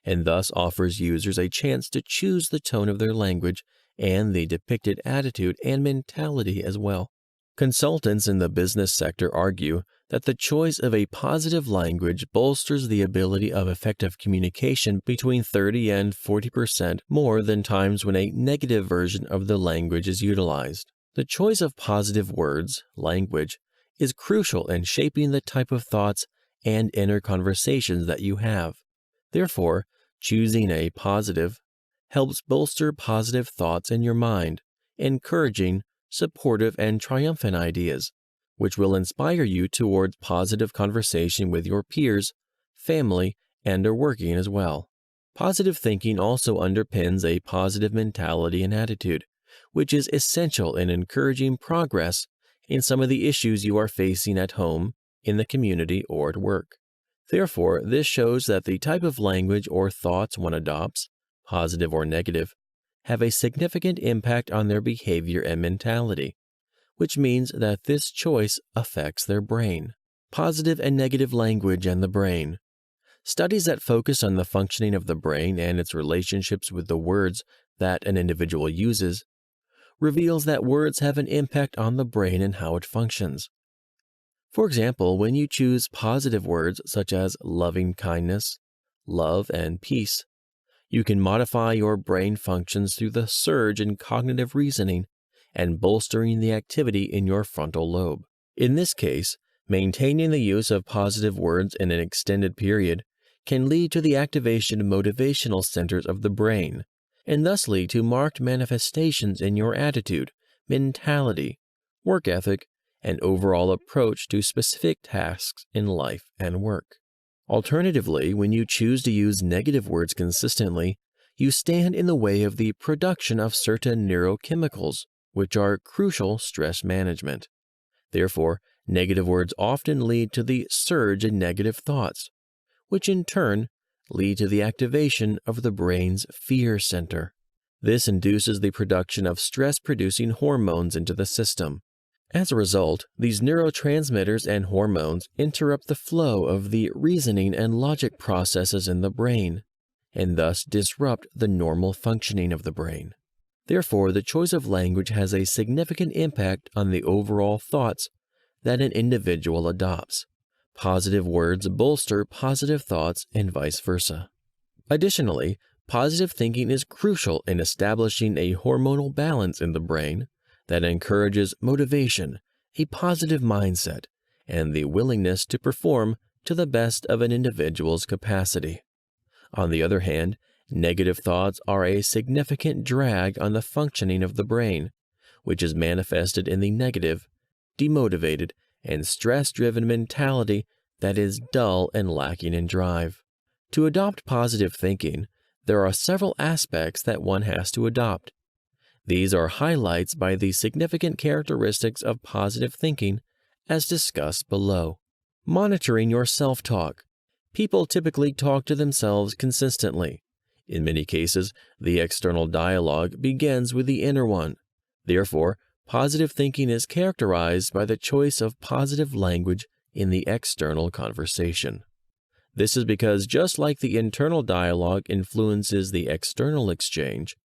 and thus offers users a chance to choose the tone of their language and the depicted attitude and mentality as well. Consultants in the business sector argue that the choice of a positive language bolsters the ability of effective communication between 30 and 40% more than times when a negative version of the language is utilized. The choice of positive words, language, is crucial in shaping the type of thoughts and inner conversations that you have. Therefore, choosing a positive helps bolster positive thoughts in your mind, encouraging supportive and triumphant ideas, which will inspire you towards positive conversation with your peers, family, and are working as well. Positive thinking also underpins a positive mentality and attitude, which is essential in encouraging progress in some of the issues you are facing at home, in the community, or at work. Therefore, this shows that the type of language or thoughts one adopts, positive or negative, have a significant impact on their behavior and mentality, which means that this choice affects their brain. Positive and negative language and the brain. Studies that focus on the functioning of the brain and its relationships with the words that an individual uses reveals that words have an impact on the brain and how it functions. For example, when you choose positive words such as loving kindness, love, and peace, you can modify your brain functions through the surge in cognitive reasoning and bolstering the activity in your frontal lobe. In this case, maintaining the use of positive words in an extended period can lead to the activation of motivational centers of the brain, and thus lead to marked manifestations in your attitude, mentality, work ethic, and overall approach to specific tasks in life and work. Alternatively, when you choose to use negative words consistently, you stand in the way of the production of certain neurochemicals, which are crucial stress management. Therefore, negative words often lead to the surge in negative thoughts, which in turn lead to the activation of the brain's fear center. This induces the production of stress-producing hormones into the system. As a result, these neurotransmitters and hormones interrupt the flow of the reasoning and logic processes in the brain, and thus disrupt the normal functioning of the brain. Therefore, the choice of language has a significant impact on the overall thoughts that an individual adopts. Positive words bolster positive thoughts and vice versa. Additionally, positive thinking is crucial in establishing a hormonal balance in the brain that encourages motivation, a positive mindset, and the willingness to perform to the best of an individual's capacity. On the other hand, negative thoughts are a significant drag on the functioning of the brain, which is manifested in the negative, demotivated, and stress-driven mentality that is dull and lacking in drive. To adopt positive thinking, there are several aspects that one has to adopt. These are highlights by the significant characteristics of positive thinking as discussed below. Monitoring your self-talk. People typically talk to themselves consistently. In many cases, the external dialogue begins with the inner one. Therefore, positive thinking is characterized by the choice of positive language in the external conversation. This is because just like the internal dialogue influences the external exchange,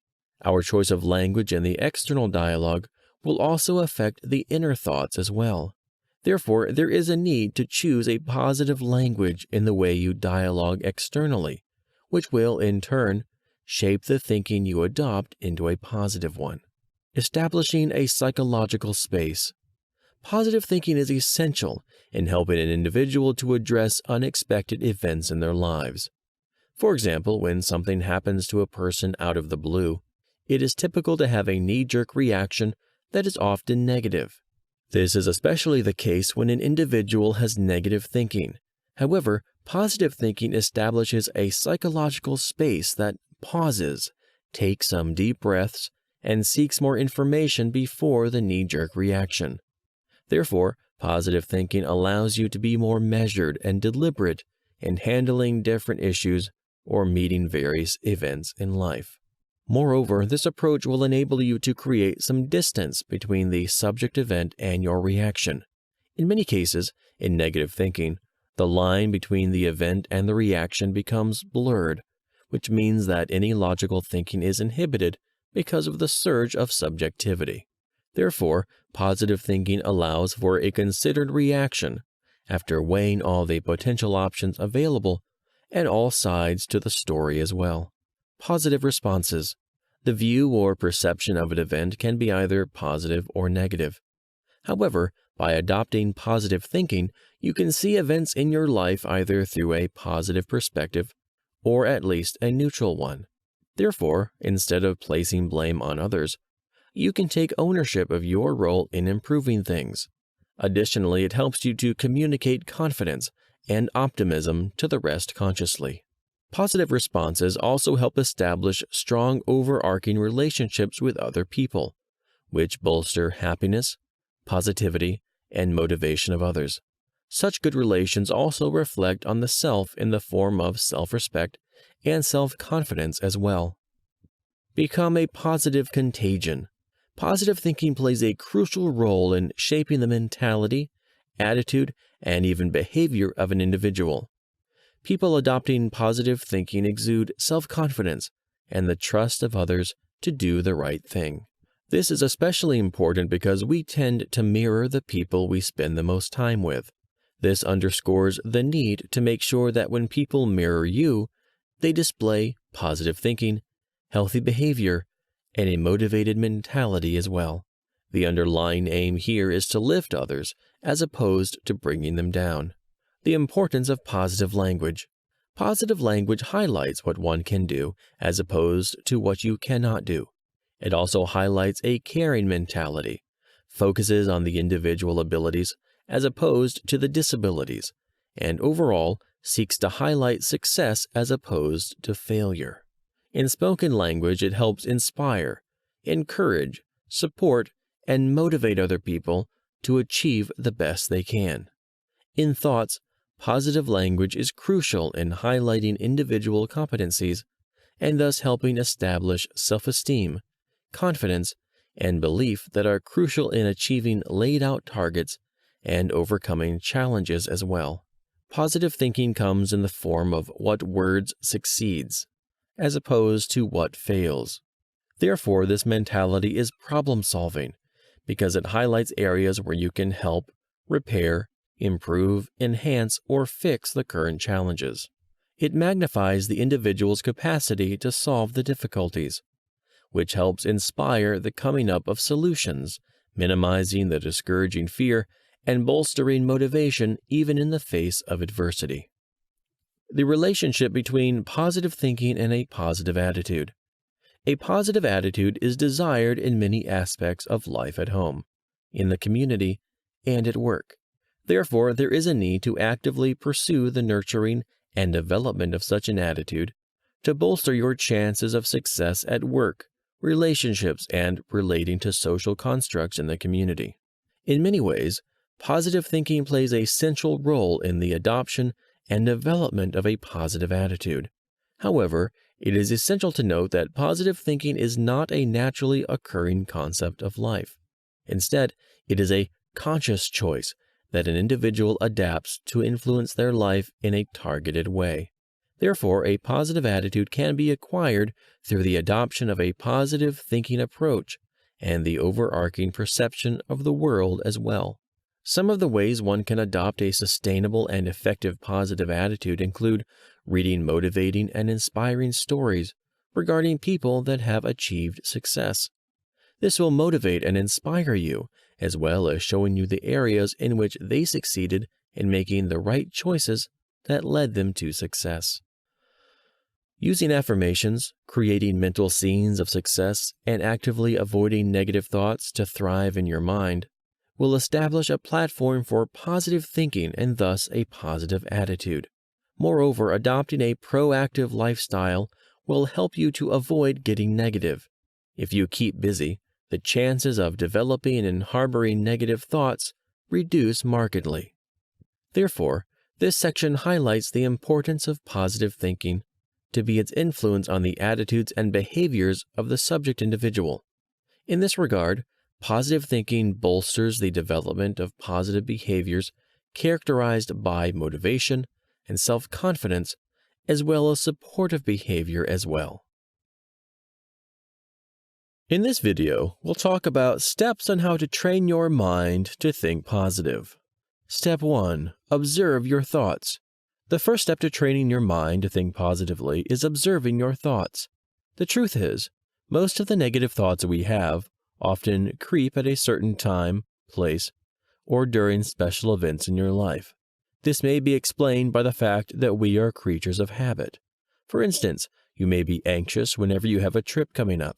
our choice of language in the external dialogue will also affect the inner thoughts as well. Therefore, there is a need to choose a positive language in the way you dialogue externally, which will, in turn, shape the thinking you adopt into a positive one. Establishing a psychological space. Positive thinking is essential in helping an individual to address unexpected events in their lives. For example, when something happens to a person out of the blue, it is typical to have a knee-jerk reaction that is often negative. This is especially the case when an individual has negative thinking. However, positive thinking establishes a psychological space that pauses, takes some deep breaths, and seeks more information before the knee-jerk reaction. Therefore, positive thinking allows you to be more measured and deliberate in handling different issues or meeting various events in life. Moreover, this approach will enable you to create some distance between the subject event and your reaction. In many cases, in negative thinking, the line between the event and the reaction becomes blurred, which means that any logical thinking is inhibited because of the surge of subjectivity. Therefore, positive thinking allows for a considered reaction after weighing all the potential options available and all sides to the story as well. Positive responses. The view or perception of an event can be either positive or negative. However, by adopting positive thinking, you can see events in your life either through a positive perspective or at least a neutral one. Therefore, instead of placing blame on others, you can take ownership of your role in improving things. Additionally, it helps you to communicate confidence and optimism to the rest consciously. Positive responses also help establish strong overarching relationships with other people, which bolster happiness, positivity, and motivation of others. Such good relations also reflect on the self in the form of self-respect and self-confidence as well. Become a positive contagion. Positive thinking plays a crucial role in shaping the mentality, attitude, and even behavior of an individual. People adopting positive thinking exude self-confidence and the trust of others to do the right thing. This is especially important because we tend to mirror the people we spend the most time with. This underscores the need to make sure that when people mirror you, they display positive thinking, healthy behavior, and a motivated mentality as well. The underlying aim here is to lift others as opposed to bringing them down. The importance of positive language. Positive language highlights what one can do as opposed to what you cannot do. It also highlights a caring mentality, focuses on the individual abilities as opposed to the disabilities, and overall seeks to highlight success as opposed to failure. In spoken language, it helps inspire, encourage, support, and motivate other people to achieve the best they can. In thoughts, positive language is crucial in highlighting individual competencies and thus helping establish self-esteem, confidence, and belief that are crucial in achieving laid-out targets and overcoming challenges as well. Positive thinking comes in the form of what words succeeds, as opposed to what fails. Therefore, this mentality is problem-solving because it highlights areas where you can help, repair, improve, enhance, or fix the current challenges. It magnifies the individual's capacity to solve the difficulties, which helps inspire the coming up of solutions, minimizing the discouraging fear and bolstering motivation even in the face of adversity. The relationship between positive thinking and a positive attitude. A positive attitude is desired in many aspects of life at home, in the community, and at work. Therefore, there is a need to actively pursue the nurturing and development of such an attitude to bolster your chances of success at work, relationships, and relating to social constructs in the community. In many ways, positive thinking plays a central role in the adoption and development of a positive attitude. However, it is essential to note that positive thinking is not a naturally occurring concept of life. Instead, it is a conscious choice that an individual adapts to influence their life in a targeted way. Therefore, a positive attitude can be acquired through the adoption of a positive thinking approach and the overarching perception of the world as well. Some of the ways one can adopt a sustainable and effective positive attitude include reading motivating and inspiring stories regarding people that have achieved success. This will motivate and inspire you, as well as showing you the areas in which they succeeded in making the right choices that led them to success. Using affirmations, creating mental scenes of success, and actively avoiding negative thoughts to thrive in your mind will establish a platform for positive thinking and thus a positive attitude. Moreover, adopting a proactive lifestyle will help you to avoid getting negative. If you keep busy, the chances of developing and harboring negative thoughts reduce markedly. Therefore, this section highlights the importance of positive thinking to be its influence on the attitudes and behaviors of the subject individual. In this regard, positive thinking bolsters the development of positive behaviors characterized by motivation and self-confidence, as well as supportive behavior as well. In this video, we'll talk about steps on how to train your mind to think positive. Step 1. Observe your thoughts. The first step to training your mind to think positively is observing your thoughts. The truth is, most of the negative thoughts we have often creep at a certain time, place, or during special events in your life. This may be explained by the fact that we are creatures of habit. For instance, you may be anxious whenever you have a trip coming up,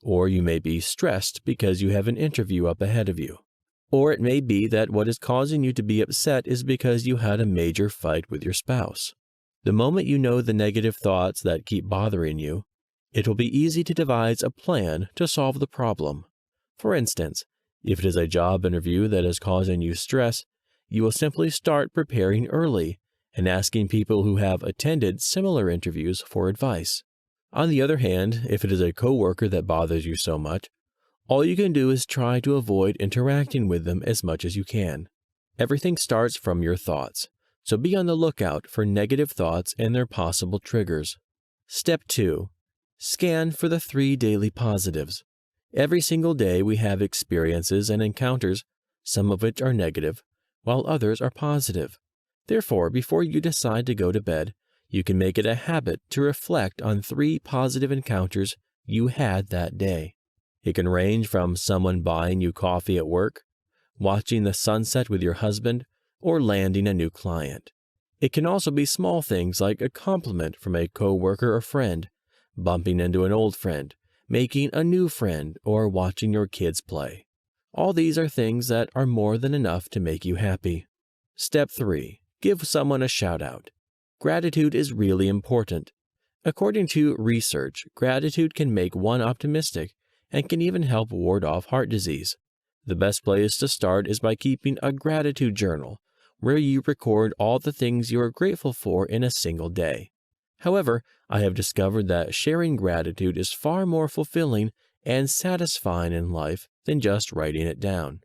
or you may be stressed because you have an interview up ahead of you. Or it may be that what is causing you to be upset is because you had a major fight with your spouse. The moment you know the negative thoughts that keep bothering you, it will be easy to devise a plan to solve the problem. For instance, if it is a job interview that is causing you stress, you will simply start preparing early and asking people who have attended similar interviews for advice. On the other hand, if it is a coworker that bothers you so much, all you can do is try to avoid interacting with them as much as you can. Everything starts from your thoughts, so be on the lookout for negative thoughts and their possible triggers. Step 2. Scan for the 3 daily positives. Every single day we have experiences and encounters, some of which are negative, while others are positive. Therefore, before you decide to go to bed, you can make it a habit to reflect on 3 positive encounters you had that day. It can range from someone buying you coffee at work, watching the sunset with your husband, or landing a new client. It can also be small things like a compliment from a coworker or friend, bumping into an old friend, making a new friend, or watching your kids play. All these are things that are more than enough to make you happy. Step 3. Give someone a shout-out. Gratitude is really important. According to research, gratitude can make one optimistic and can even help ward off heart disease. The best place to start is by keeping a gratitude journal, where you record all the things you are grateful for in a single day. However, I have discovered that sharing gratitude is far more fulfilling and satisfying in life than just writing it down.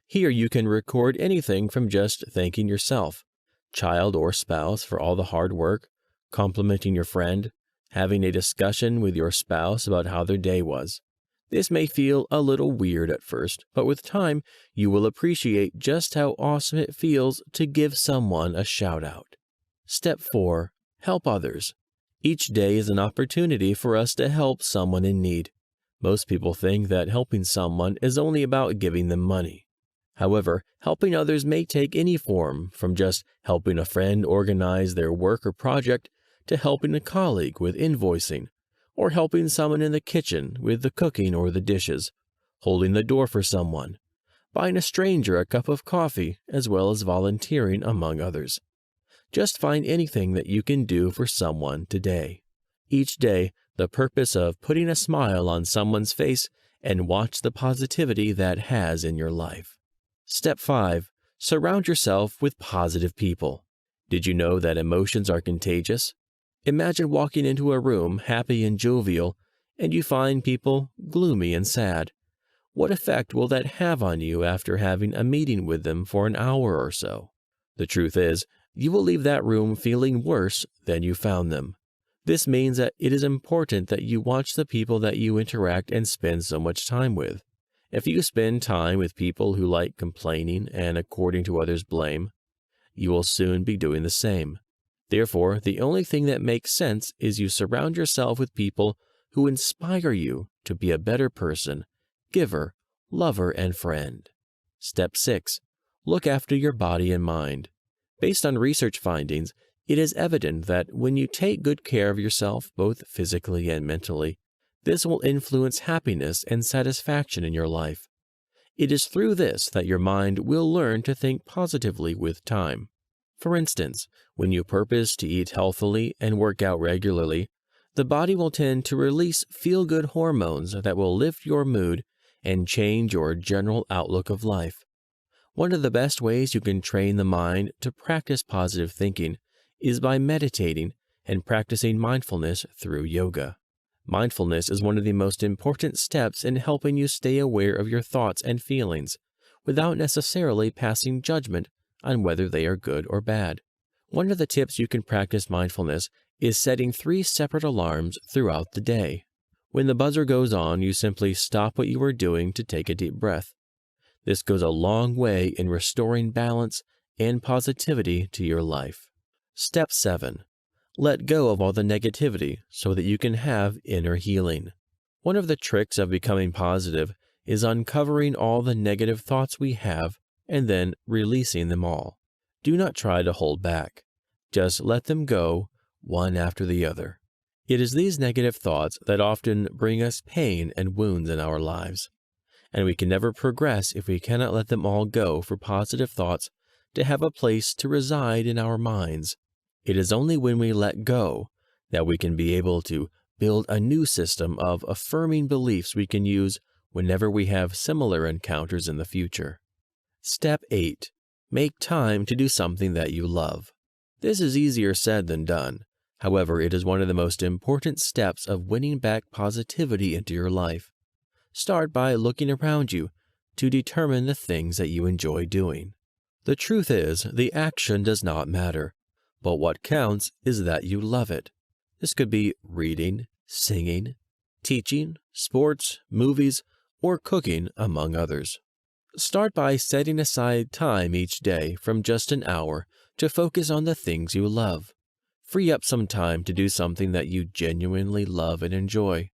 Here you can record anything from just thanking yourself, child or spouse for all the hard work, complimenting your friend, having a discussion with your spouse about how their day was. This may feel a little weird at first, but with time, you will appreciate just how awesome it feels to give someone a shout-out. Step 4. Help others. Each day is an opportunity for us to help someone in need. Most people think that helping someone is only about giving them money. However, helping others may take any form, from just helping a friend organize their work or project to helping a colleague with invoicing, or helping someone in the kitchen with the cooking or the dishes, holding the door for someone, buying a stranger a cup of coffee, as well as volunteering, among others. Just find anything that you can do for someone today. Each day, the purpose of putting a smile on someone's face and watch the positivity that has in your life. Step 5. Surround yourself with positive people. Did you know that emotions are contagious? Imagine walking into a room happy and jovial, and you find people gloomy and sad. What effect will that have on you after having a meeting with them for an hour or so? The truth is, you will leave that room feeling worse than you found them. This means that it is important that you watch the people that you interact and spend so much time with. If you spend time with people who like complaining and, according to others, blame, you will soon be doing the same. Therefore, the only thing that makes sense is you surround yourself with people who inspire you to be a better person, giver, lover, and friend. Step 6. Look after your body and mind. Based on research findings, it is evident that when you take good care of yourself, both physically and mentally, this will influence happiness and satisfaction in your life. It is through this that your mind will learn to think positively with time. For instance, when you purpose to eat healthily and work out regularly, the body will tend to release feel-good hormones that will lift your mood and change your general outlook of life. One of the best ways you can train the mind to practice positive thinking is by meditating and practicing mindfulness through yoga. Mindfulness is one of the most important steps in helping you stay aware of your thoughts and feelings without necessarily passing judgment on whether they are good or bad. One of the tips you can practice mindfulness is setting 3 separate alarms throughout the day. When the buzzer goes on, you simply stop what you are doing to take a deep breath. This goes a long way in restoring balance and positivity to your life. Step 7. Let go of all the negativity so that you can have inner healing. One of the tricks of becoming positive is uncovering all the negative thoughts we have and then releasing them all. Do not try to hold back. Just let them go, one after the other. It is these negative thoughts that often bring us pain and wounds in our lives, and we can never progress if we cannot let them all go for positive thoughts to have a place to reside in our minds. It is only when we let go that we can be able to build a new system of affirming beliefs we can use whenever we have similar encounters in the future. Step 8. Make time to do something that you love. This is easier said than done. However, it is one of the most important steps of winning back positivity into your life. Start by looking around you to determine the things that you enjoy doing. The truth is, the action does not matter, but what counts is that you love it. This could be reading, singing, teaching, sports, movies, or cooking, among others. Start by setting aside time each day from just an hour to focus on the things you love. Free up some time to do something that you genuinely love and enjoy.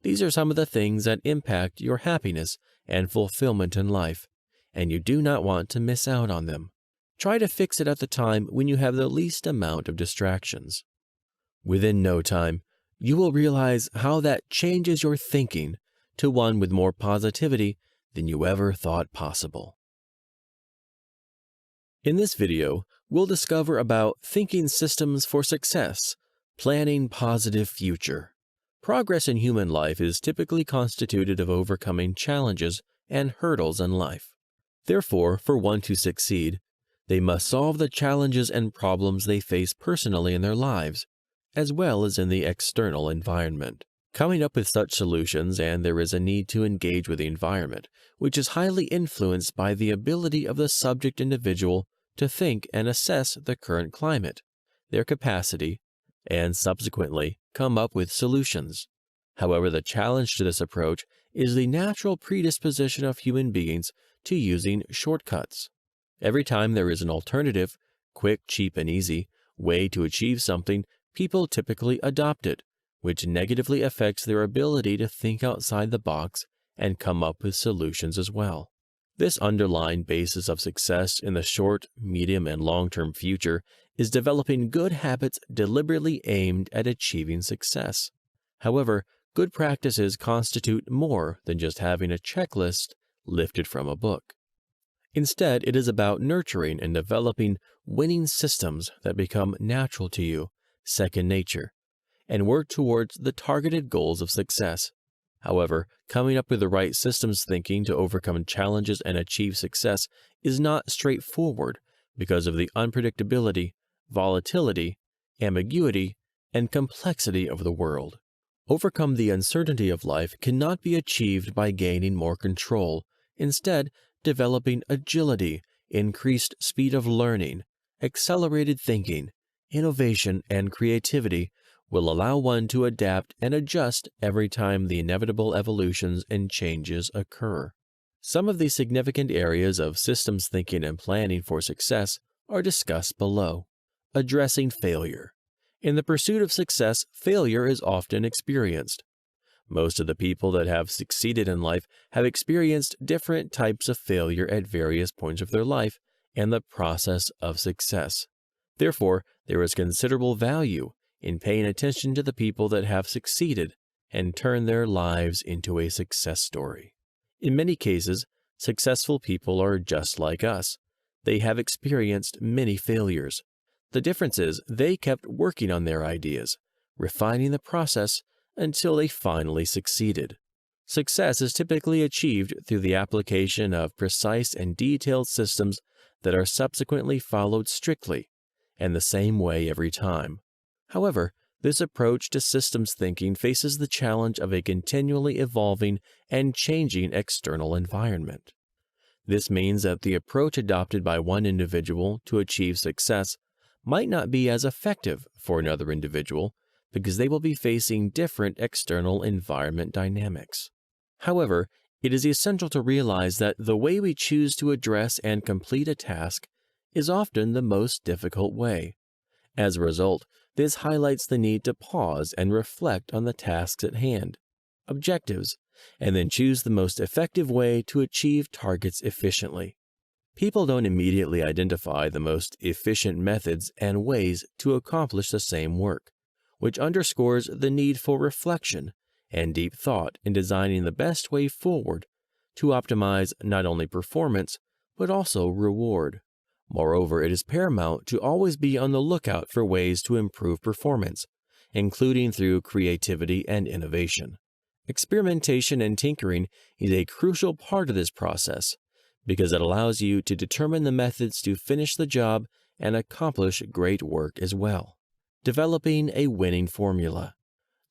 These are some of the things that impact your happiness and fulfillment in life, and you do not want to miss out on them. Try to fix it at the time when you have the least amount of distractions. Within no time, you will realize how that changes your thinking to one with more positivity than you ever thought possible. In this video, we'll discover about thinking systems for success, planning positive future. Progress in human life is typically constituted of overcoming challenges and hurdles in life. Therefore, for one to succeed, they must solve the challenges and problems they face personally in their lives, as well as in the external environment. Coming up with such solutions, and there is a need to engage with the environment, which is highly influenced by the ability of the subject individual to think and assess the current climate, their capacity, and subsequently come up with solutions. However, the challenge to this approach is the natural predisposition of human beings to using shortcuts. Every time there is an alternative, quick, cheap, and easy way to achieve something, people typically adopt it, which negatively affects their ability to think outside the box and come up with solutions as well. This underlying basis of success in the short, medium, and long-term future is developing good habits deliberately aimed at achieving success. However, good practices constitute more than just having a checklist lifted from a book. Instead, it is about nurturing and developing winning systems that become natural to you, second nature, and work towards the targeted goals of success. However, coming up with the right systems thinking to overcome challenges and achieve success is not straightforward because of the unpredictability, volatility, ambiguity, and complexity of the world. Overcome the uncertainty of life cannot be achieved by gaining more control. Instead, developing agility, increased speed of learning, accelerated thinking, innovation, and creativity will allow one to adapt and adjust every time the inevitable evolutions and changes occur. Some of the significant areas of systems thinking and planning for success are discussed below. Addressing failure. In the pursuit of success, failure is often experienced. Most of the people that have succeeded in life have experienced different types of failure at various points of their life and the process of success. Therefore, there is considerable value in paying attention to the people that have succeeded and turned their lives into a success story. In many cases, successful people are just like us. They have experienced many failures. The difference is they kept working on their ideas, refining the process until they finally succeeded. Success is typically achieved through the application of precise and detailed systems that are subsequently followed strictly and the same way every time. However, this approach to systems thinking faces the challenge of a continually evolving and changing external environment. This means that the approach adopted by one individual to achieve success might not be as effective for another individual because they will be facing different external environment dynamics. However, it is essential to realize that the way we choose to address and complete a task is often the most difficult way. As a result, this highlights the need to pause and reflect on the tasks at hand, objectives, and then choose the most effective way to achieve targets efficiently. People don't immediately identify the most efficient methods and ways to accomplish the same work, which underscores the need for reflection and deep thought in designing the best way forward to optimize not only performance, but also reward. Moreover, it is paramount to always be on the lookout for ways to improve performance, including through creativity and innovation. Experimentation and tinkering is a crucial part of this process because it allows you to determine the methods to finish the job and accomplish great work as well. Developing a winning formula.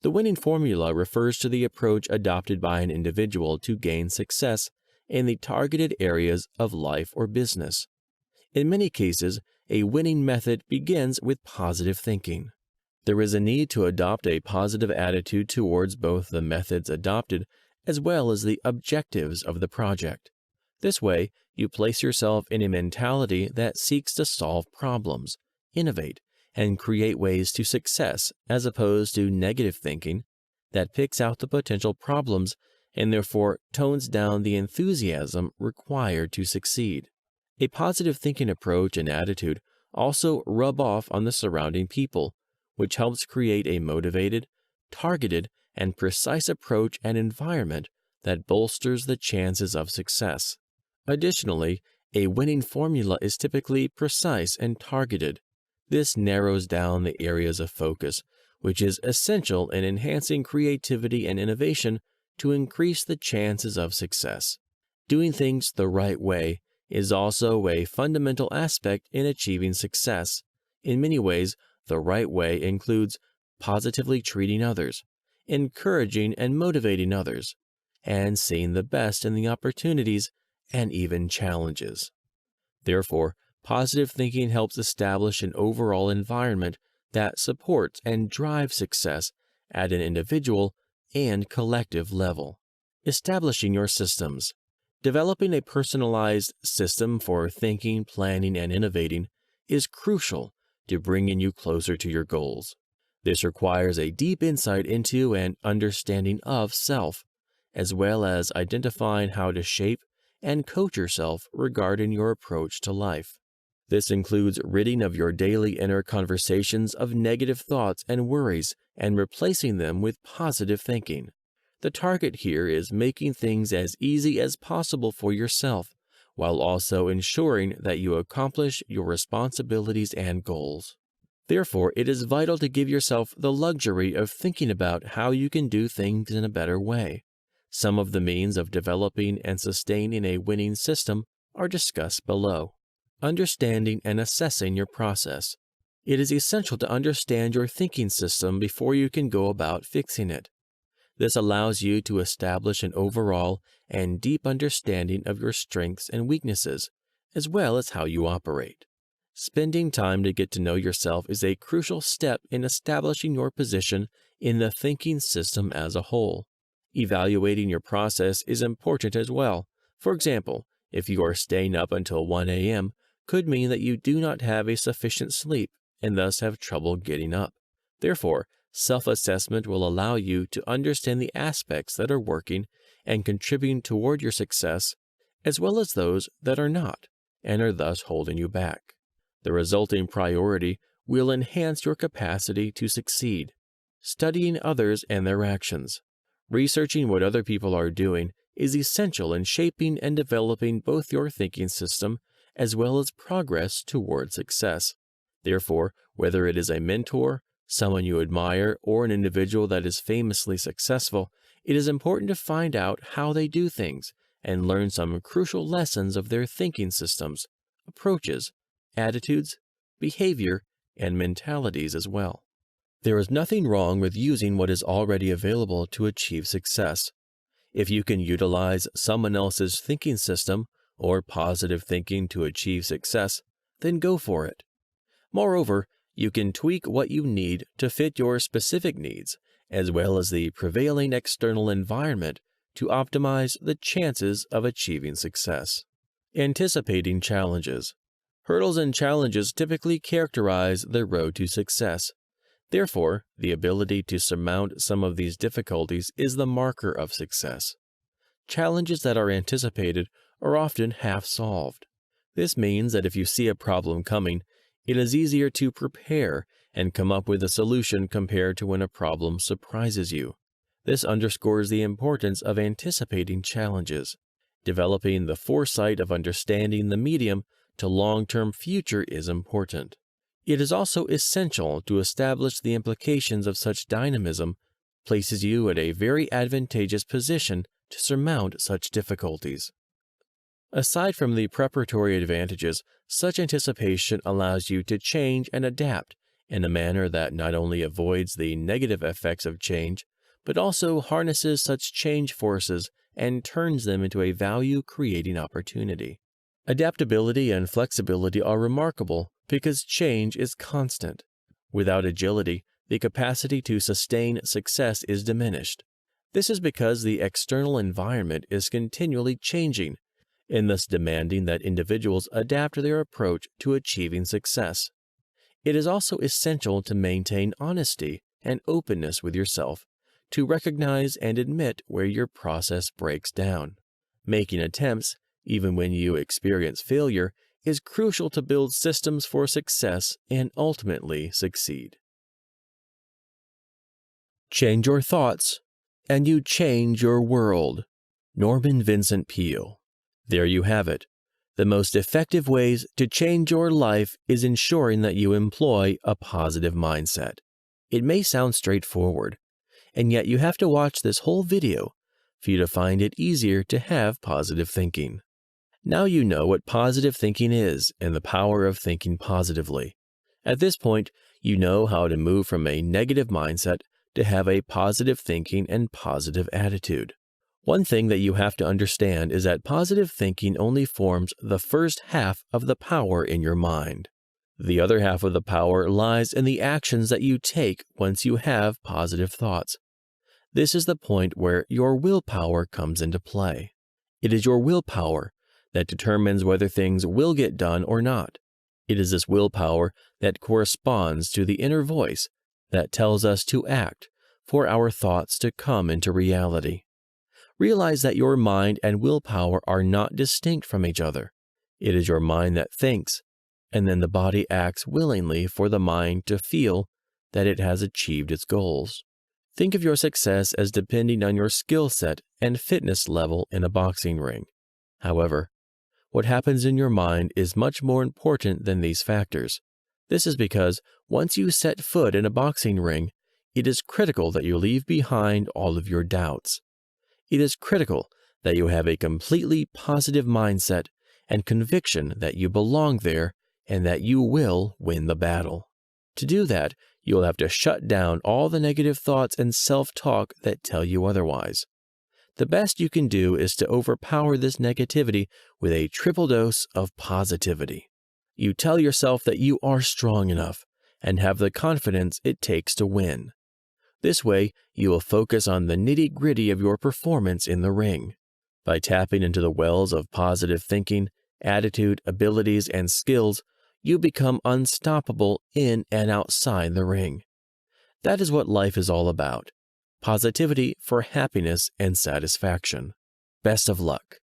The winning formula refers to the approach adopted by an individual to gain success in the targeted areas of life or business. In many cases, a winning method begins with positive thinking. There is a need to adopt a positive attitude towards both the methods adopted as well as the objectives of the project. This way, you place yourself in a mentality that seeks to solve problems, innovate, and create ways to success as opposed to negative thinking that picks out the potential problems and therefore tones down the enthusiasm required to succeed. A positive thinking approach and attitude also rub off on the surrounding people, which helps create a motivated, targeted, and precise approach and environment that bolsters the chances of success. Additionally, a winning formula is typically precise and targeted. This narrows down the areas of focus, which is essential in enhancing creativity and innovation to increase the chances of success. Doing things the right way is also a fundamental aspect in achieving success. In many ways, the right way includes positively treating others, encouraging and motivating others, and seeing the best in the opportunities and even challenges. Therefore, positive thinking helps establish an overall environment that supports and drives success at an individual and collective level. Establishing your systems. Developing a personalized system for thinking, planning, and innovating is crucial to bringing you closer to your goals. This requires a deep insight into and understanding of self, as well as identifying how to shape and coach yourself regarding your approach to life. This includes ridding of your daily inner conversations of negative thoughts and worries and replacing them with positive thinking. The target here is making things as easy as possible for yourself, while also ensuring that you accomplish your responsibilities and goals. Therefore, it is vital to give yourself the luxury of thinking about how you can do things in a better way. Some of the means of developing and sustaining a winning system are discussed below. Understanding and assessing your process. It is essential to understand your thinking system before you can go about fixing it. This allows you to establish an overall and deep understanding of your strengths and weaknesses, as well as how you operate. Spending time to get to know yourself is a crucial step in establishing your position in the thinking system as a whole. Evaluating your process is important as well. For example, if you are staying up until 1 a.m., could mean that you do not have a sufficient sleep and thus have trouble getting up. Therefore, self-assessment will allow you to understand the aspects that are working and contributing toward your success, as well as those that are not and are thus holding you back. The resulting priority will enhance your capacity to succeed. Studying others and their actions. Researching what other people are doing is essential in shaping and developing both your thinking system as well as progress toward success. Therefore, whether it is a mentor, someone you admire, or an individual that is famously successful, it is important to find out how they do things and learn some crucial lessons of their thinking systems, approaches, attitudes, behavior, and mentalities as well. There is nothing wrong with using what is already available to achieve success. If you can utilize someone else's thinking system or positive thinking to achieve success, then go for it. Moreover, you can tweak what you need to fit your specific needs, as well as the prevailing external environment to optimize the chances of achieving success. Anticipating challenges. Hurdles and challenges typically characterize the road to success. Therefore, the ability to surmount some of these difficulties is the marker of success. Challenges that are anticipated are often half solved. This means that if you see a problem coming, it is easier to prepare and come up with a solution compared to when a problem surprises you. This underscores the importance of anticipating challenges. Developing the foresight of understanding the medium to long-term future is important. It is also essential to establish the implications of such dynamism places you at a very advantageous position to surmount such difficulties. Aside from the preparatory advantages, such anticipation allows you to change and adapt in a manner that not only avoids the negative effects of change, but also harnesses such change forces and turns them into a value-creating opportunity. Adaptability and flexibility are remarkable because change is constant. Without agility, the capacity to sustain success is diminished. This is because the external environment is continually changing, and thus demanding that individuals adapt their approach to achieving success. It is also essential to maintain honesty and openness with yourself, to recognize and admit where your process breaks down. Making attempts, even when you experience failure, is crucial to build systems for success and ultimately succeed. Change your thoughts, and you change your world. Norman Vincent Peale. There you have it. The most effective ways to change your life is ensuring that you employ a positive mindset. It may sound straightforward, and yet you have to watch this whole video for you to find it easier to have positive thinking. Now you know what positive thinking is and the power of thinking positively. At this point, you know how to move from a negative mindset to have a positive thinking and positive attitude. One thing that you have to understand is that positive thinking only forms the first half of the power in your mind. The other half of the power lies in the actions that you take once you have positive thoughts. This is the point where your willpower comes into play. It is your willpower that determines whether things will get done or not. It is this willpower that corresponds to the inner voice that tells us to act for our thoughts to come into reality. Realize that your mind and willpower are not distinct from each other. It is your mind that thinks, and then the body acts willingly for the mind to feel that it has achieved its goals. Think of your success as depending on your skill set and fitness level in a boxing ring. However, what happens in your mind is much more important than these factors. This is because once you set foot in a boxing ring, it is critical that you leave behind all of your doubts. It is critical that you have a completely positive mindset and conviction that you belong there and that you will win the battle. To do that, you'll have to shut down all the negative thoughts and self-talk that tell you otherwise. The best you can do is to overpower this negativity with a triple dose of positivity. You tell yourself that you are strong enough and have the confidence it takes to win. This way, you will focus on the nitty-gritty of your performance in the ring. By tapping into the wells of positive thinking, attitude, abilities, and skills, you become unstoppable in and outside the ring. That is what life is all about. Positivity for happiness and satisfaction. Best of luck.